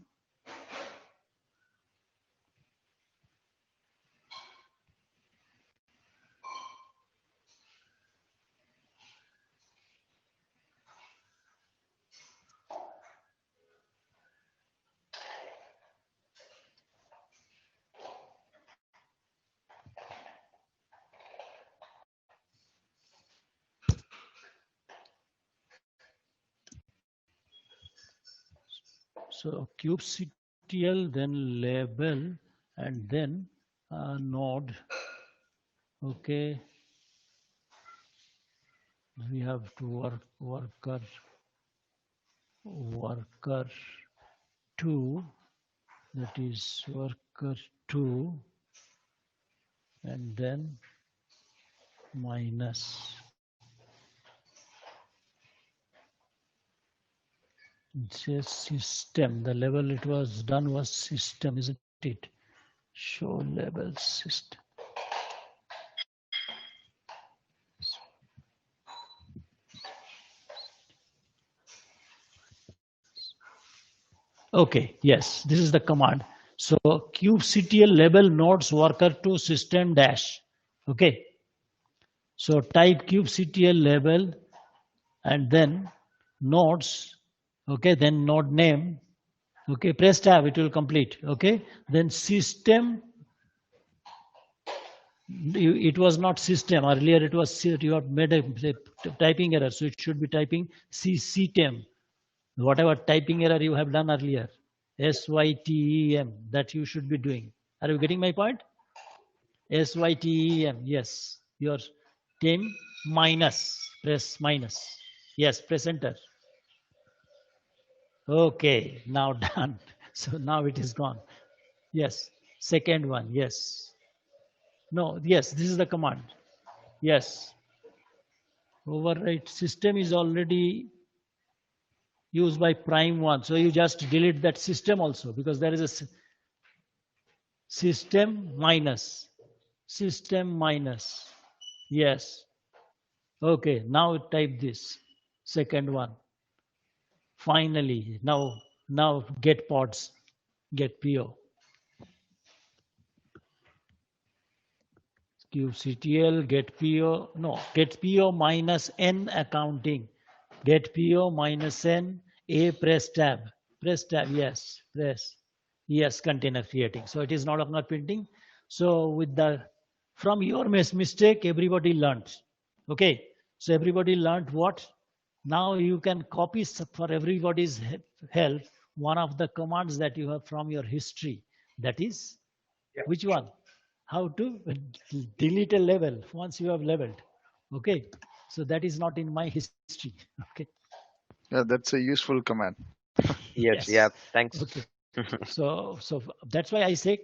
so kubectl, then label, and then node. Okay. We have to worker 2, that is worker 2, and then minus. just system. The level it was done was system, isn't it? Show level system. Okay, yes, this is the command. So kubectl label nodes worker to system dash. Okay. So type kubectl label and then nodes. Okay, then node name. Okay, press tab, it will complete. Okay, then system. It was not system earlier. It was you have made a typing error, so it should be typing system. Whatever typing error you have done earlier, SYTEM, that you should be doing. Are you getting my point? SYTEM, yes. Your tem minus, press minus. Yes, press enter. Okay, now done. So now it is gone. Yes, second one, yes. No, yes, this is the command. Yes. Overwrite system is already used by prime one. So you just delete that system also because there is a system minus. System minus. Yes. Okay, now type this. Second one. Finally, now get pods, get PO. kubectl get PO, no, get PO minus N accounting. Get PO minus N, A press tab. Press tab, yes, press. Yes, container creating. So it is no longer printing. So with the, from your mistake, everybody learned. Okay, so everybody learned what? Now you can copy for everybody's help one of the commands that you have from your history. That is, Yeah, which sure. one? How to delete a level once you have leveled. Okay, so that is not in my history. Okay, Yeah, that's a useful command. Yes, yes. yeah, thanks. Okay, so that's why I say,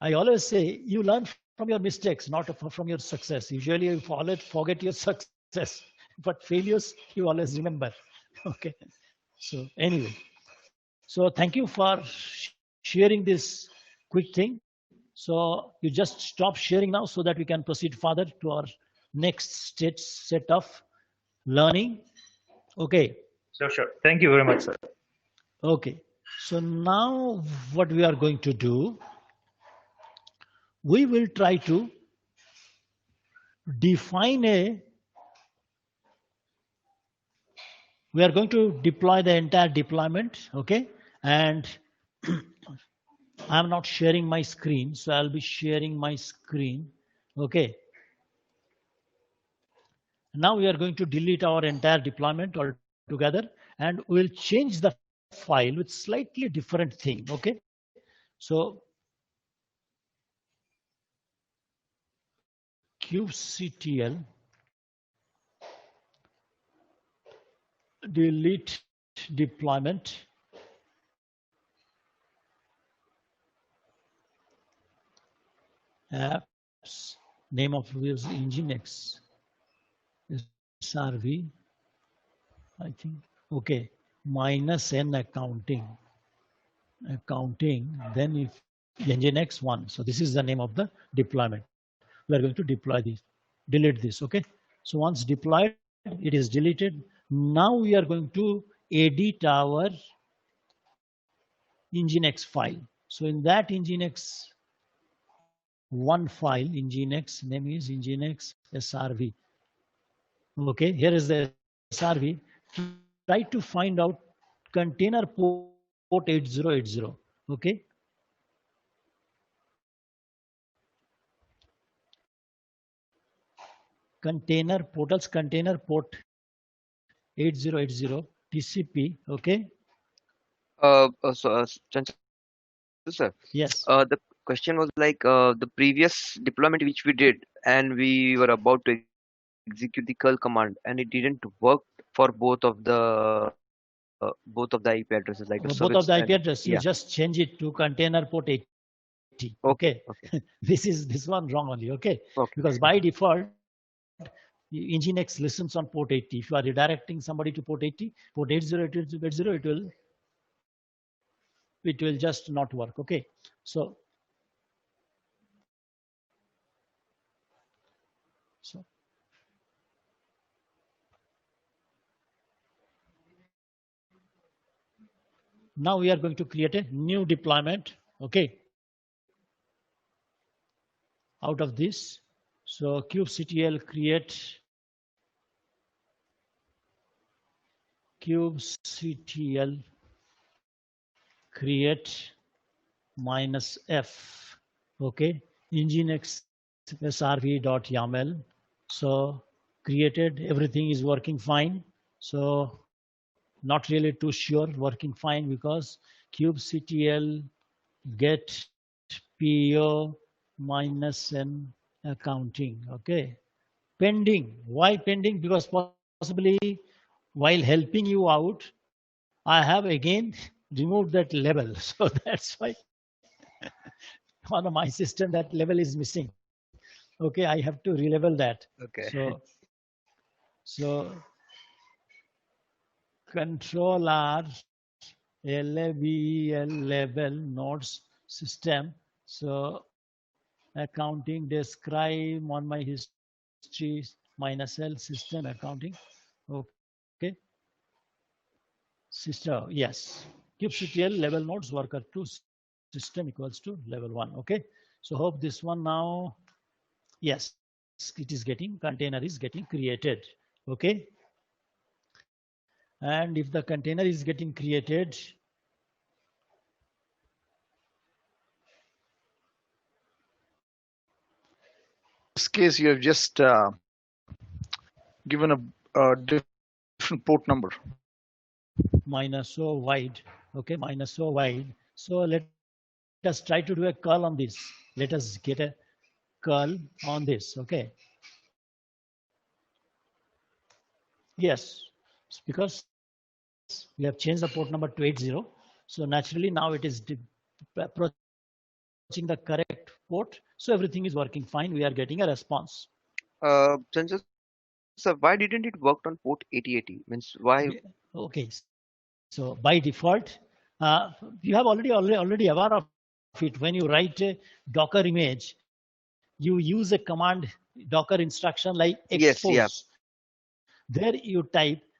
I always say you learn from your mistakes, not from your success. Usually you always forget your success, but failures you always remember. Okay, so anyway, so thank you for sharing this quick thing. So you just stop sharing now so that we can proceed further to our next set of learning. Okay, Sure. Thank you very much, sir. okay. So now what we are going to do, we will try to define a, we are going to deploy the entire deployment. Okay, and I'm not sharing my screen, so I'll be sharing my screen. Okay, now we are going to delete our entire deployment altogether, and we'll change the file with slightly different thing. Okay, so kubectl delete deployment apps, name of is Nginx SRV, I think. Okay, minus N accounting, then if Nginx 1. So this is the name of the deployment. We are going to deploy this, delete this. Okay, so once deployed, it is deleted. Now we are going to edit our Nginx file. So in that Nginx one file, Nginx name is Nginx SRV. Okay, here is the SRV. Try to find out container port 8080. Okay, container portals, container port 8080 TCP. Okay, Chancellor sir, yes. the question was like the previous deployment which we did, and we were about to execute the curl command, and it didn't work for both of the IP addresses, like the service and Both of the yeah. IP address, you just change it to container port 80. Okay, Okay, okay, this one wrong only. Okay, okay. because by default Nginx listens on port 80. If you are redirecting somebody to port 80, port 8080, it will it will just not work. Okay, so now we are going to create a new deployment. Okay, out of this, so kubectl create kubectl create -f. Okay, nginx srv.yaml. So created, everything is working fine. So not really too sure, working fine, because kubectl get po -n accounting. Okay, pending. Why pending? Because possibly while helping you out, I have again removed that level. So that's why on my system that level is missing. Okay, I have to relevel that. Okay. So control R LABEL level nodes system. So accounting describe on my history -l system accounting. Okay, system, yes. kubectl level nodes worker 2 system equals to level 1. Okay, so hope this one now, yes, it is getting, container is getting created. Okay, and if the container is getting created, this case, you have just given a different port number. minus so wide. Okay, minus so wide. So let us try to do a curl on this. Let us get a curl on this. Okay, yes, because we have changed the port number to 80. So naturally now it is approaching the correct port. So everything is working fine, we are getting a response. Sanjay sir, why didn't it work on port 8080? Means why? Okay, so by default, you have already aware of it. When you write a Docker image, you use a command, Docker instruction like expose. Yes, yeah.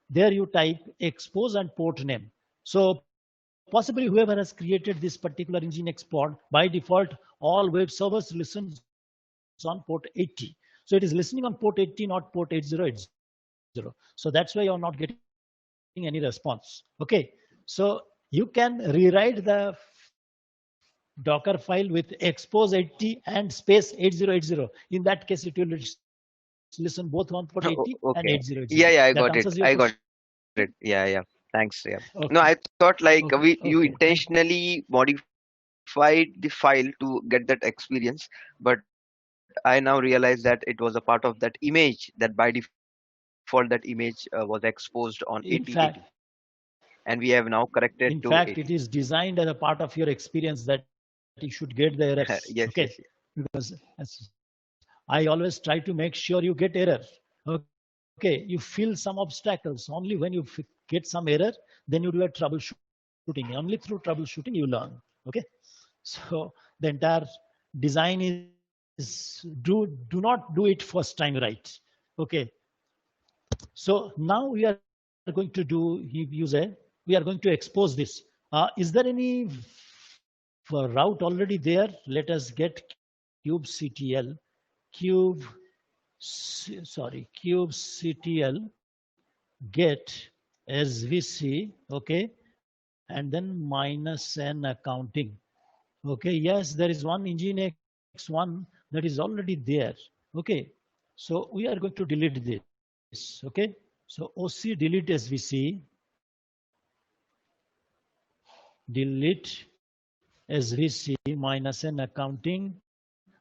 There you type expose and port name. So possibly whoever has created this particular Nginx pod, by default all web servers listens on port 80. So it is listening on port 80, not port 8080. So that's why you're not getting any response. Okay, so you can rewrite the Docker file with expose 80 and space 8080. In that case, it will listen both on port 80 and 8080. That Okay. answers your Yeah, question. yeah, I got it. I got it. Yeah, yeah. Thanks. Yeah. Okay. No, I thought like Okay. you Okay. Thank you. intentionally modified the file to get that experience, but I now realize that it was a part of that image, that by default that image was exposed on In 8080, fact, and we have now corrected in to fact, 80. it is designed as a part of your experience that you should get the errors. Okay, Yes, yes, yes. because I always try to make sure you get error. Okay, you feel some obstacles. Only when you get some error, then you do a troubleshooting. Only through troubleshooting you learn. Okay, so the entire design is do not do it first time right. Okay, so now we are going to do we are going to expose this. Is there any route already there? Let us get kubectl cube kubectl get svc. Okay, and then -n accounting. Okay, yes, there is one nginx one that is already there. Okay, so we are going to delete this. Okay, so oc delete svc, delete svc -n accounting,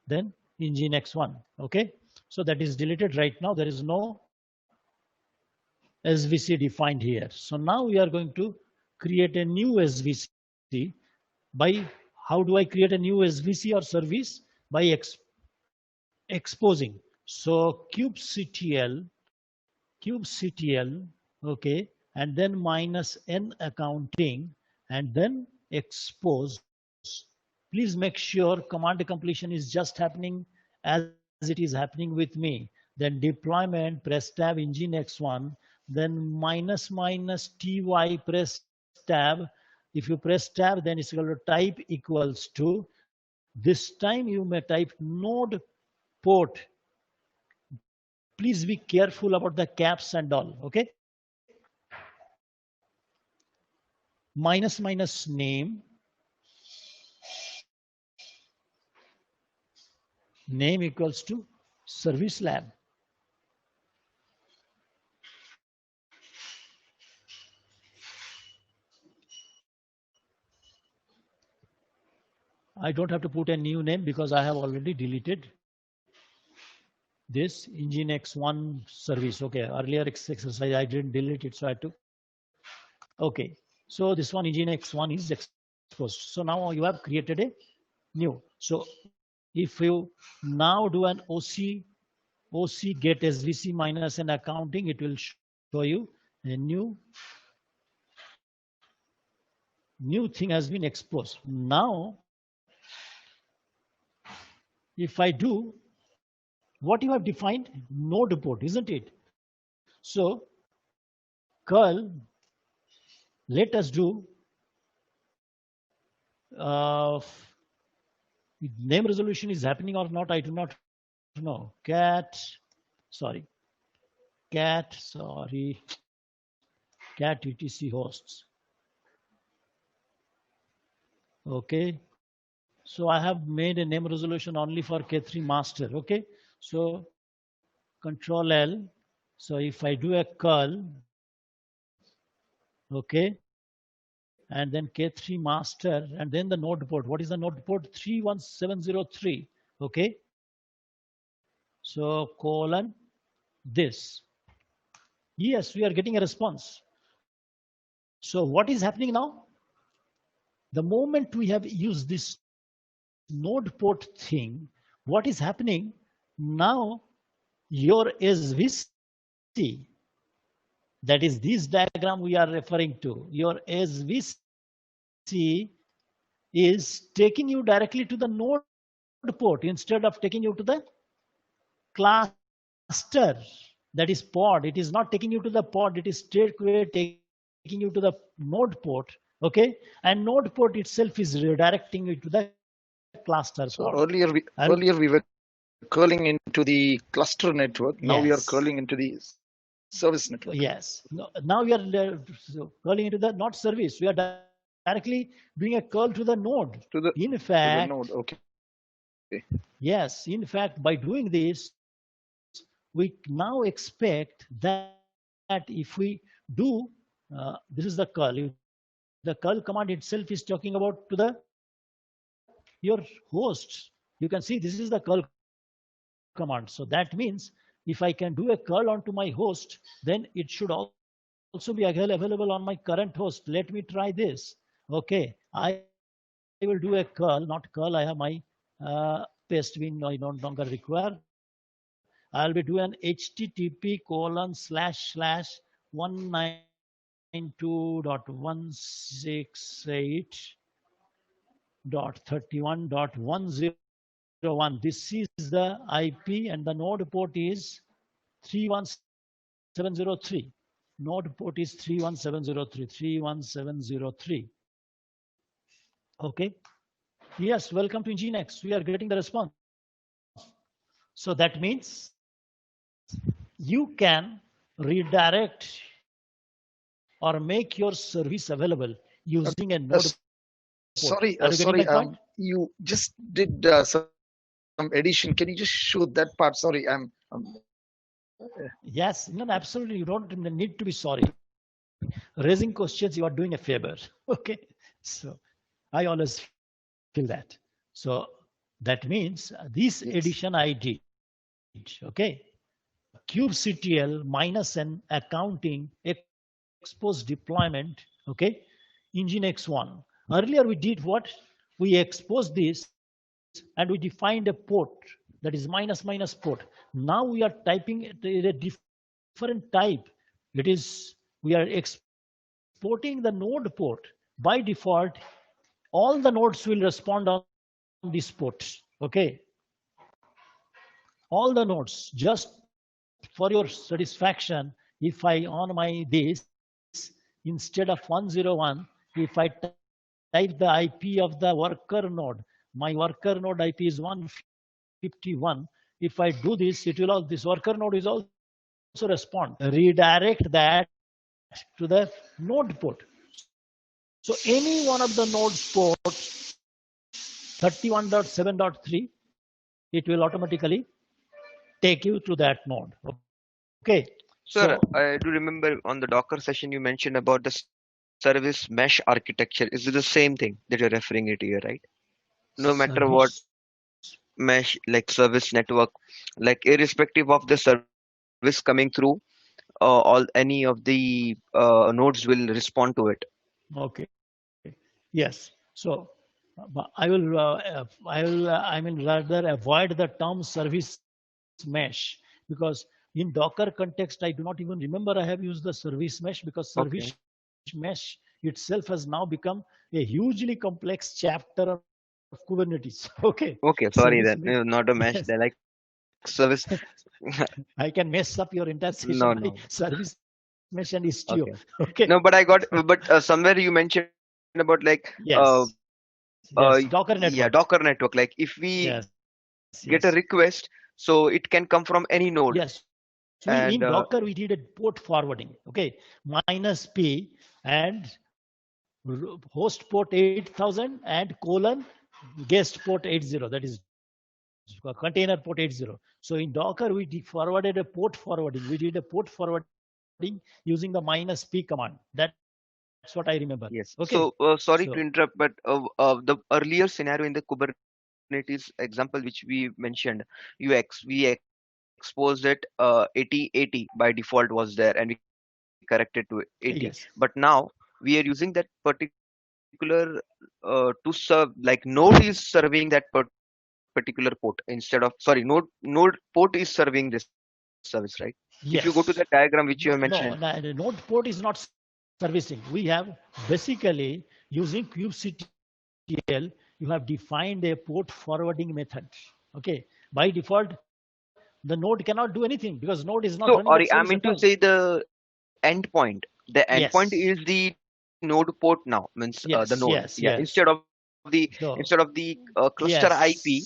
then nginx one. Okay, so that is deleted right now. There is no svc defined here. So now we are going to create a new svc. By how do I create a new svc or service? By exposing. So kubectl, okay, and then -n accounting, and then expose, please make sure command completion is just happening as it is happening with me. Then deployment, press tab, engine X1, then minus minus ty, press tab. If you press tab, then it's equal to type equals to. This time you may type node port. Please be careful about the caps and all. Okay. Minus minus name. Name equals to service lab. I don't have to put a new name because I have already deleted this engine X1 service. Okay, earlier exercise I didn't delete it, so I had to. Okay, so this one engine X1 is exposed. So now you have created a new. So if you now do an OC get SVC minus an accounting, it will show you a new thing has been exposed. Now, if I do what you have defined, node port, isn't it? So curl, let us do name resolution is happening or not, I do not know. Cat etc hosts. Okay, so I have made a name resolution only for K3 master. Okay, so Control L. So if I do a curl, okay, and then K3 master, and then the node port. What is the node port? 31703. Okay, so colon this. Yes, we are getting a response. So what is happening now? The moment we have used this node port thing, what is happening now? Your SVC, that is this diagram we are referring to, your SVC is taking you directly to the node port instead of taking you to the cluster, that is pod. It is not taking you to the pod, it is straight away taking you to the node port. Okay, and node port itself is redirecting you to the cluster. So pod. earlier we were curling into the cluster network. Now yes, we are curling into the service network. Yes. No, now we are curling into the not service. We are directly doing a curl to the node. In fact, node. Okay. Yes. In fact, by doing this, we now expect that if we do, this is the curl. The curl command itself is talking about to the your host. You can see this is the curl command. So that means if I can do a curl onto my host, then it should also be available on my current host. Let me try this. Okay, I will do a curl, not curl. I have my paste bin I no longer require. I'll be doing an http://192.168.31.101. This is the IP and the node port is 31703. Node port is 31703. Okay. Yes, welcome to Nginx. We are getting the response. So that means you can redirect or make your service available using a node port. Sorry, you just did some addition. Can you just show that part? Sorry, Yes, no, absolutely. You don't need to be sorry. Raising questions, you are doing a favor. Okay, so I always feel that. So that means this addition I did. Okay, kubectl minus an accounting expose deployment. Okay, engine X1. Earlier we did what? We exposed this and we defined a port, that is minus minus port. Now we are typing a different type. It is, we are exporting the node port. By default, all the nodes will respond on this port. Okay, all the nodes. Just for your satisfaction, if I on my this instead of 101, if I type the IP of the worker node, my worker node IP is 151. If I do this, it will all this worker node is also respond. Redirect that to the node port. So any one of the nodes port 31.7.3, it will automatically take you to that node. Okay. So Sir, I do remember on the Docker session you mentioned about the service mesh architecture. Is it the same thing that you're referring it here, right? No matter what service. mesh, like service network, like irrespective of the service coming through, all any of the nodes will respond to it. Okay. Yes. So I mean, rather avoid the term service mesh because in Docker context, I do not even remember I have used the service mesh because service Okay. mesh itself has now become a hugely complex chapter of Kubernetes. Okay. Service Okay, mesh. sorry then. Not a Yes. mesh. They're like service. I can mess up your entire session No, by no. service mesh and Istio. Okay. Okay. No, but I got, but somewhere you mentioned about like, Yes. Yes. Docker yeah, network. Docker network. Like if we Yes. Yes. get a request, so it can come from any node. Yes. We in And Docker we did a port forwarding. Okay. Minus P and host port 8000 and colon guest port 80. That is container port 80. So in Docker we forwarded a port forwarding. We did a port forwarding using the minus P command. That's what I remember. Okay. yes, So so sorry to interrupt, but the earlier scenario in the Kubernetes example which we mentioned, we exposed it 80 by default was there, and we corrected to 80. But yes. now we are using that particular to serve, like node is serving that particular port instead of, sorry, node port is serving this service, right? If you go to that diagram which you have mentioned. Yes. No, the node port is not servicing. We have basically using kubectl, you have defined a port forwarding method. Okay. By default, the node cannot do anything because node is not running that So, service at Ori, all. I mean to say the endpoint. The endpoint Yes. is the node port now, means the node. Yes. Yeah, Yes. Yes. instead of the So cluster IP.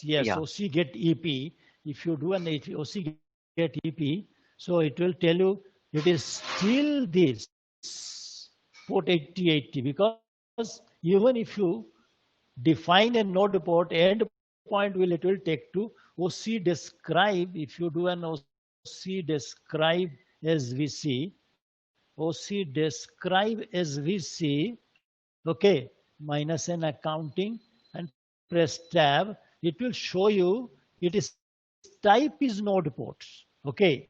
yes. Yeah. OC get EP. If you do an OC get EP, so it will tell you it is still this port 8080 because even if you define a node port, endpoint it will take to OC describe. If you do an OC describe SVC, OC describe SVC, okay, minus an accounting and press tab, it will show you it is type is node ports. Okay.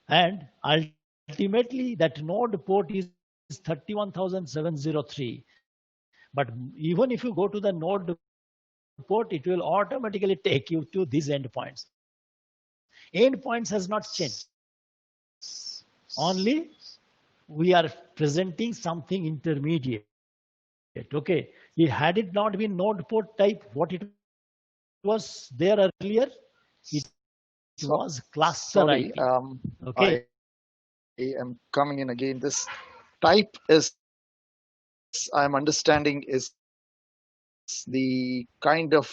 And ultimately that node port is 31,703. But even if you go to the node port, it will automatically take you to these endpoints. Endpoints has not changed. Only we are presenting something intermediate. Okay. Had it not been node port type, what it was there earlier, it was cluster IP. Okay. So, sorry, I am coming in again. This type is, I'm understanding, is the kind of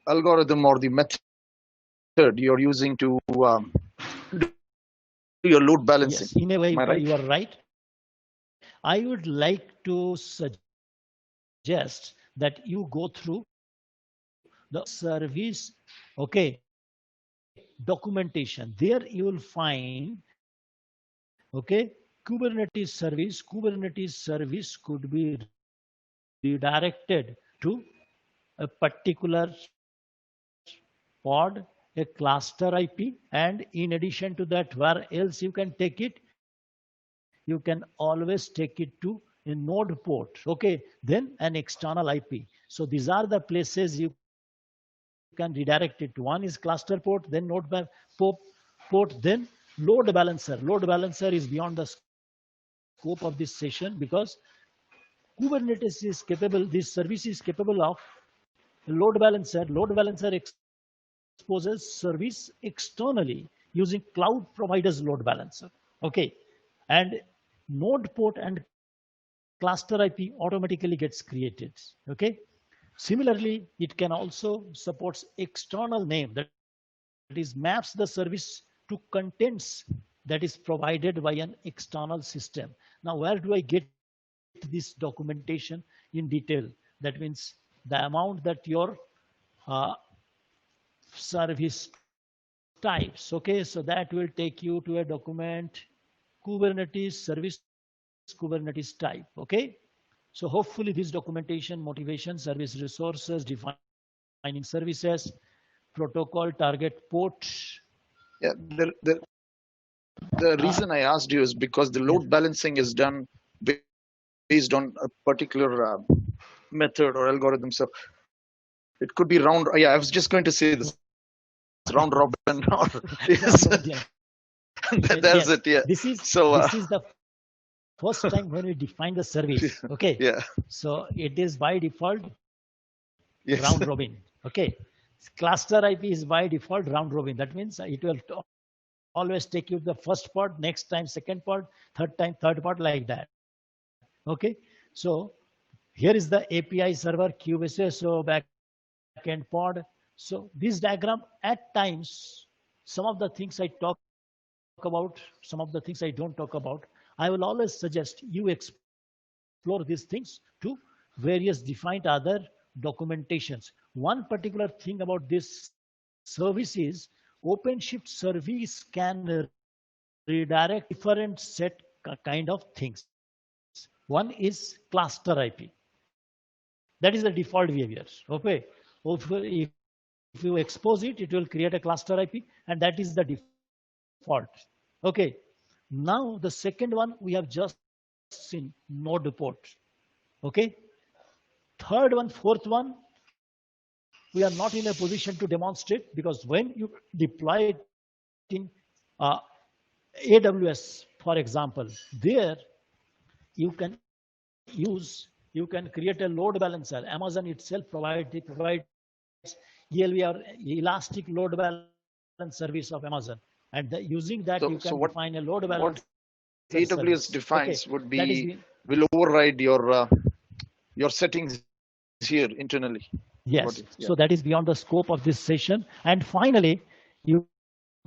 algorithm or the method you're using to do your load balancing. Yes, in a Am I way, right? you are right. I would like to suggest that you go through the service, okay, documentation. There you will find, okay, Kubernetes service. Kubernetes service could be redirected to a particular pod, a cluster IP, and in addition to that, where else you can take it, you can always take it to a node port. Okay, then an external IP. So these are the places you can redirect it. One is cluster port, then port, then load balancer. Load balancer is beyond the scope of this. scope of this session because Kubernetes is capable, this service is capable of load balancer. Load balancer exposes service externally using cloud providers load balancer. Okay. And node port and cluster IP automatically gets created. Okay. Similarly, it can also supports external name, that is maps the service to contents that is provided by an external system. Now, where do I get this documentation in detail? That means the amount that your uh, service types. Okay, so that will take you to a document Kubernetes service Kubernetes type. Okay, so hopefully this documentation, motivation, service resources, defining services, protocol, target port. Yeah, the reason I asked you is because the Yes. load balancing is done based on a particular method or algorithm. So it could be round. Yeah, I was just going to say this round robin or is Round robin, yes. that's it. Yes, Yeah. this is the first time when we define the service. Okay, Yeah. so it is by default round Yes. robin. Okay, cluster IP is by default round robin. That means it will always take you the first part, next time second part, third part, like that. Okay, so here is the API server Cubase, so backend pod. So this diagram at times, some of the things I talk about, some of the things I don't talk about. I will always suggest you explore these things to various defined other documentations. One particular thing about this service is OpenShift service can redirect different set kind of things. One is cluster IP. That is the default behavior. Okay. If you expose it, it will create a cluster IP, and that is the default. Okay. Now, the second one we have just seen node port. Okay. Third one, fourth one, we are not in a position to demonstrate because when you deploy it in AWS, for example, there you can create a load balancer. Amazon itself provides ELV or elastic load balance service of Amazon, and using that you can define a load balancer What service. Okay, AWS that is defines being, would be will override your settings here internally. yes. What is, So yeah. that is beyond the scope of this session. And finally, you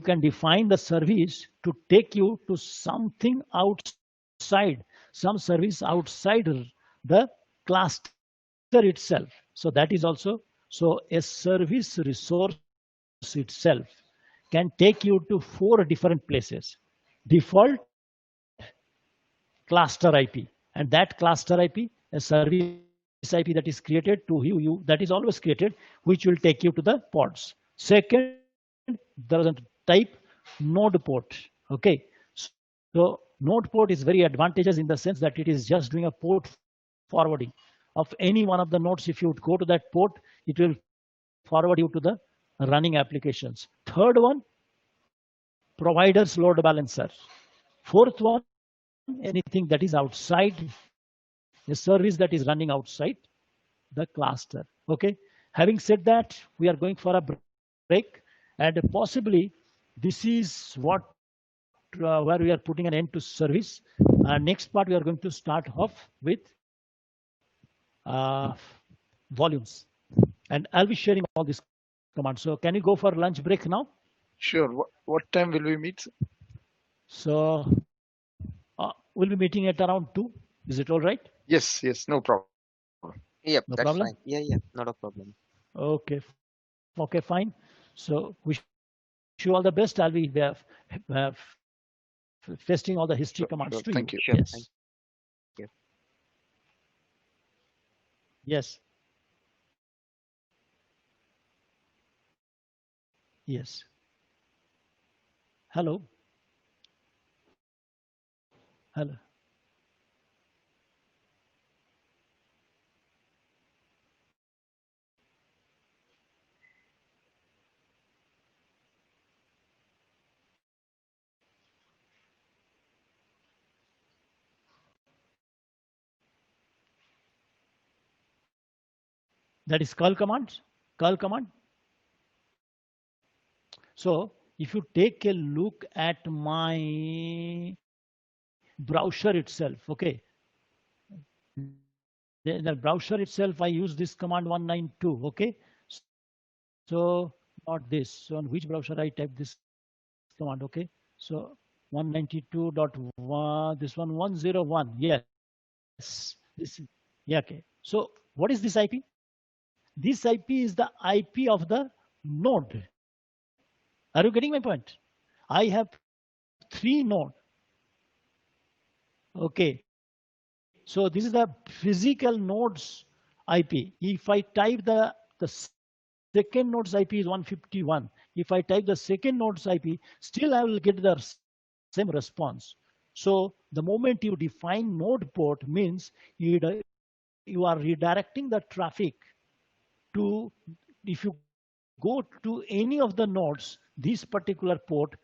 can define the service to take you to something outside, some service outside the cluster itself. So that is also, so a service resource itself can take you to 4 different places. Default cluster IP, and that cluster IP, a service IP that is created to you, that is always created, which will take you to the pods. Second, there is a type node port. Okay, so node port is very advantageous in the sense that it is just doing a port forwarding of any one of the nodes. If you would go to that port, it will forward you to the running applications. Third one, provider's load balancer. Fourth one, anything that is outside, a service that is running outside the cluster. Okay. Having said that, we are going for a break, and possibly this is what where we are putting an end to service. Next part we are going to start off with volumes, and I'll be sharing all these commands. So can you go for lunch break now? Sure. What time will we meet? So we'll be meeting at around 2. Is it all right? Yes, yes, no problem. Yep, No that's problem. fine. Yeah, not a problem. Okay. Okay, fine. So wish you all the best. I'll be testing all the history commands to you. Sure, sure. Yes. Thank you. Sure. Thank you. Yes. Yes. Hello. Hello. That is curl command. Curl command. So if you take a look at my browser itself, okay, the browser itself, I use this command 192, okay. So not this. So on which browser I type this command, okay. So 192.1, this one 101, yes. This is, yeah, okay. So what is this IP? This IP is the IP of the node. Are you getting my point? I have 3 node. Okay. So this is the physical nodes IP. If I type the second node's IP is 151. If I type the second node's IP, still I will get the same response. So the moment you define node port means you are redirecting the traffic to, if you go to any of the nodes, this particular port,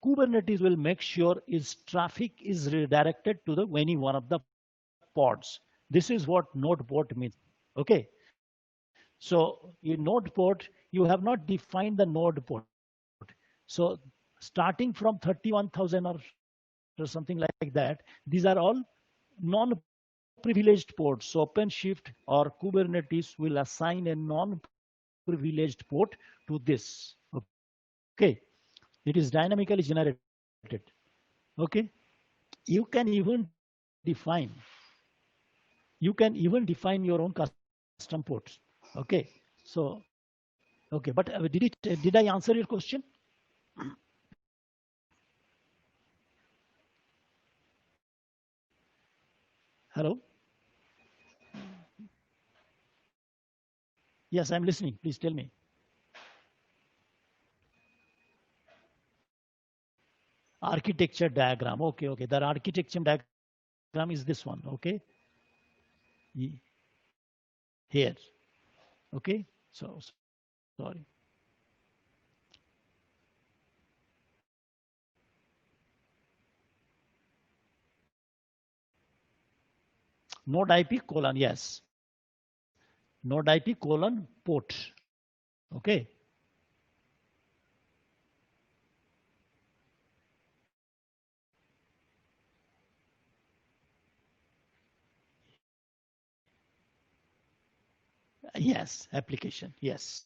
Kubernetes will make sure its traffic is redirected to the any one of the pods. This is what node port means. Okay. So in node port, you have not defined the node port. So starting from 31,000 or something like that, these are all non-privileged ports. So OpenShift or Kubernetes will assign a non-privileged port to this. Okay. It is dynamically generated. Okay. You can even define your own custom ports. Okay. So, okay. But did I answer your question? Hello? Yes, I'm listening. Please tell me. Architecture diagram. Okay, okay. The architecture diagram is this one. Okay. Here. Okay. So, sorry. Node IP colon, yes. Node IP colon port. Okay. Yes, application. Yes.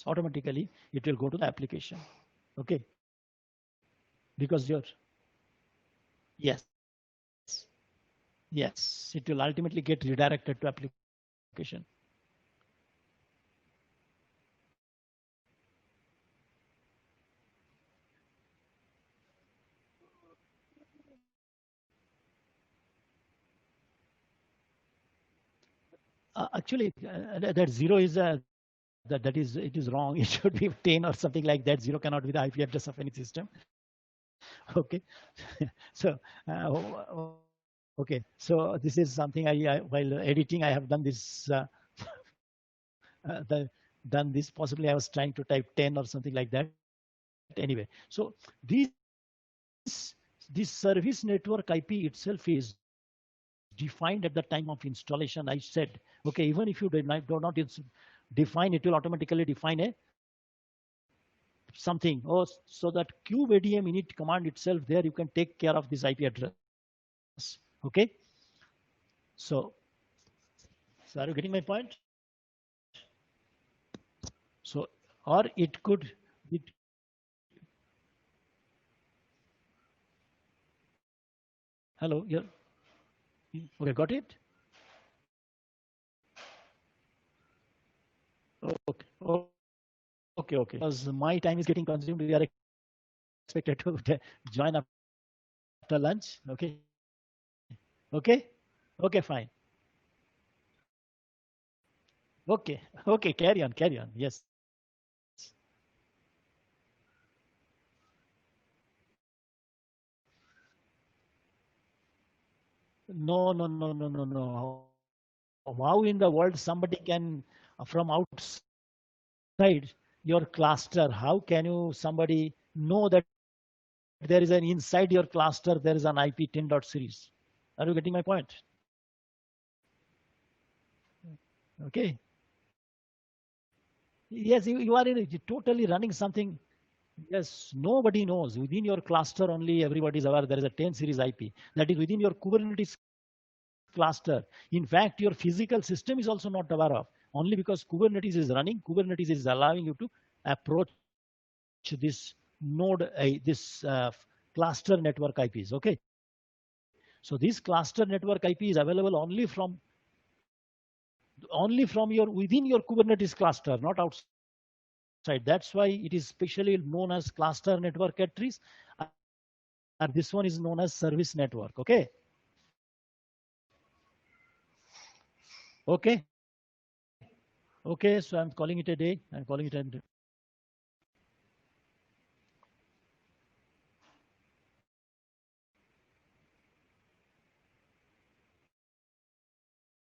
Automatically, it will go to the application. Okay. Because you're, yes. Yes. It will ultimately get redirected to application. Actually, that zero is that is, it is wrong. It should be 10 or something like that. Zero cannot be the IP address of any system. Okay. So okay. So this is something I while editing I have done this done this. Possibly I was trying to type 10 or something like that. Anyway, so this service network IP itself is defined at the time of installation. I said, okay, even if you do not define, it will automatically define a something. Oh, so that kubeadm init command itself, there you can take care of this IP address. Okay. So, so are you getting my point? So, or it could, it, hello, okay, got it? Okay, okay, okay. Because my time is getting consumed, we are expected to join after lunch. Okay, okay, okay, fine. Okay, okay, carry on. Yes. No, no, no, no, no, no. How in the world somebody can, from outside your cluster, how can you, somebody know that there is an inside your cluster, there is an IP 10.series? Are you getting my point? Okay. Yes, you are totally running something. Yes, nobody knows. Within your cluster only everybody is aware there is a 10 series IP. That is within your Kubernetes cluster. In fact, your physical system is also not aware of. Only because Kubernetes is running, Kubernetes is allowing you to approach this node, this cluster network IPs. Okay. So this cluster network IP is available only from your within your Kubernetes cluster, not outside. That's why it is specially known as cluster network address, and this one is known as service network. Okay. Okay. Okay. So I'm calling it a day. I'm calling it a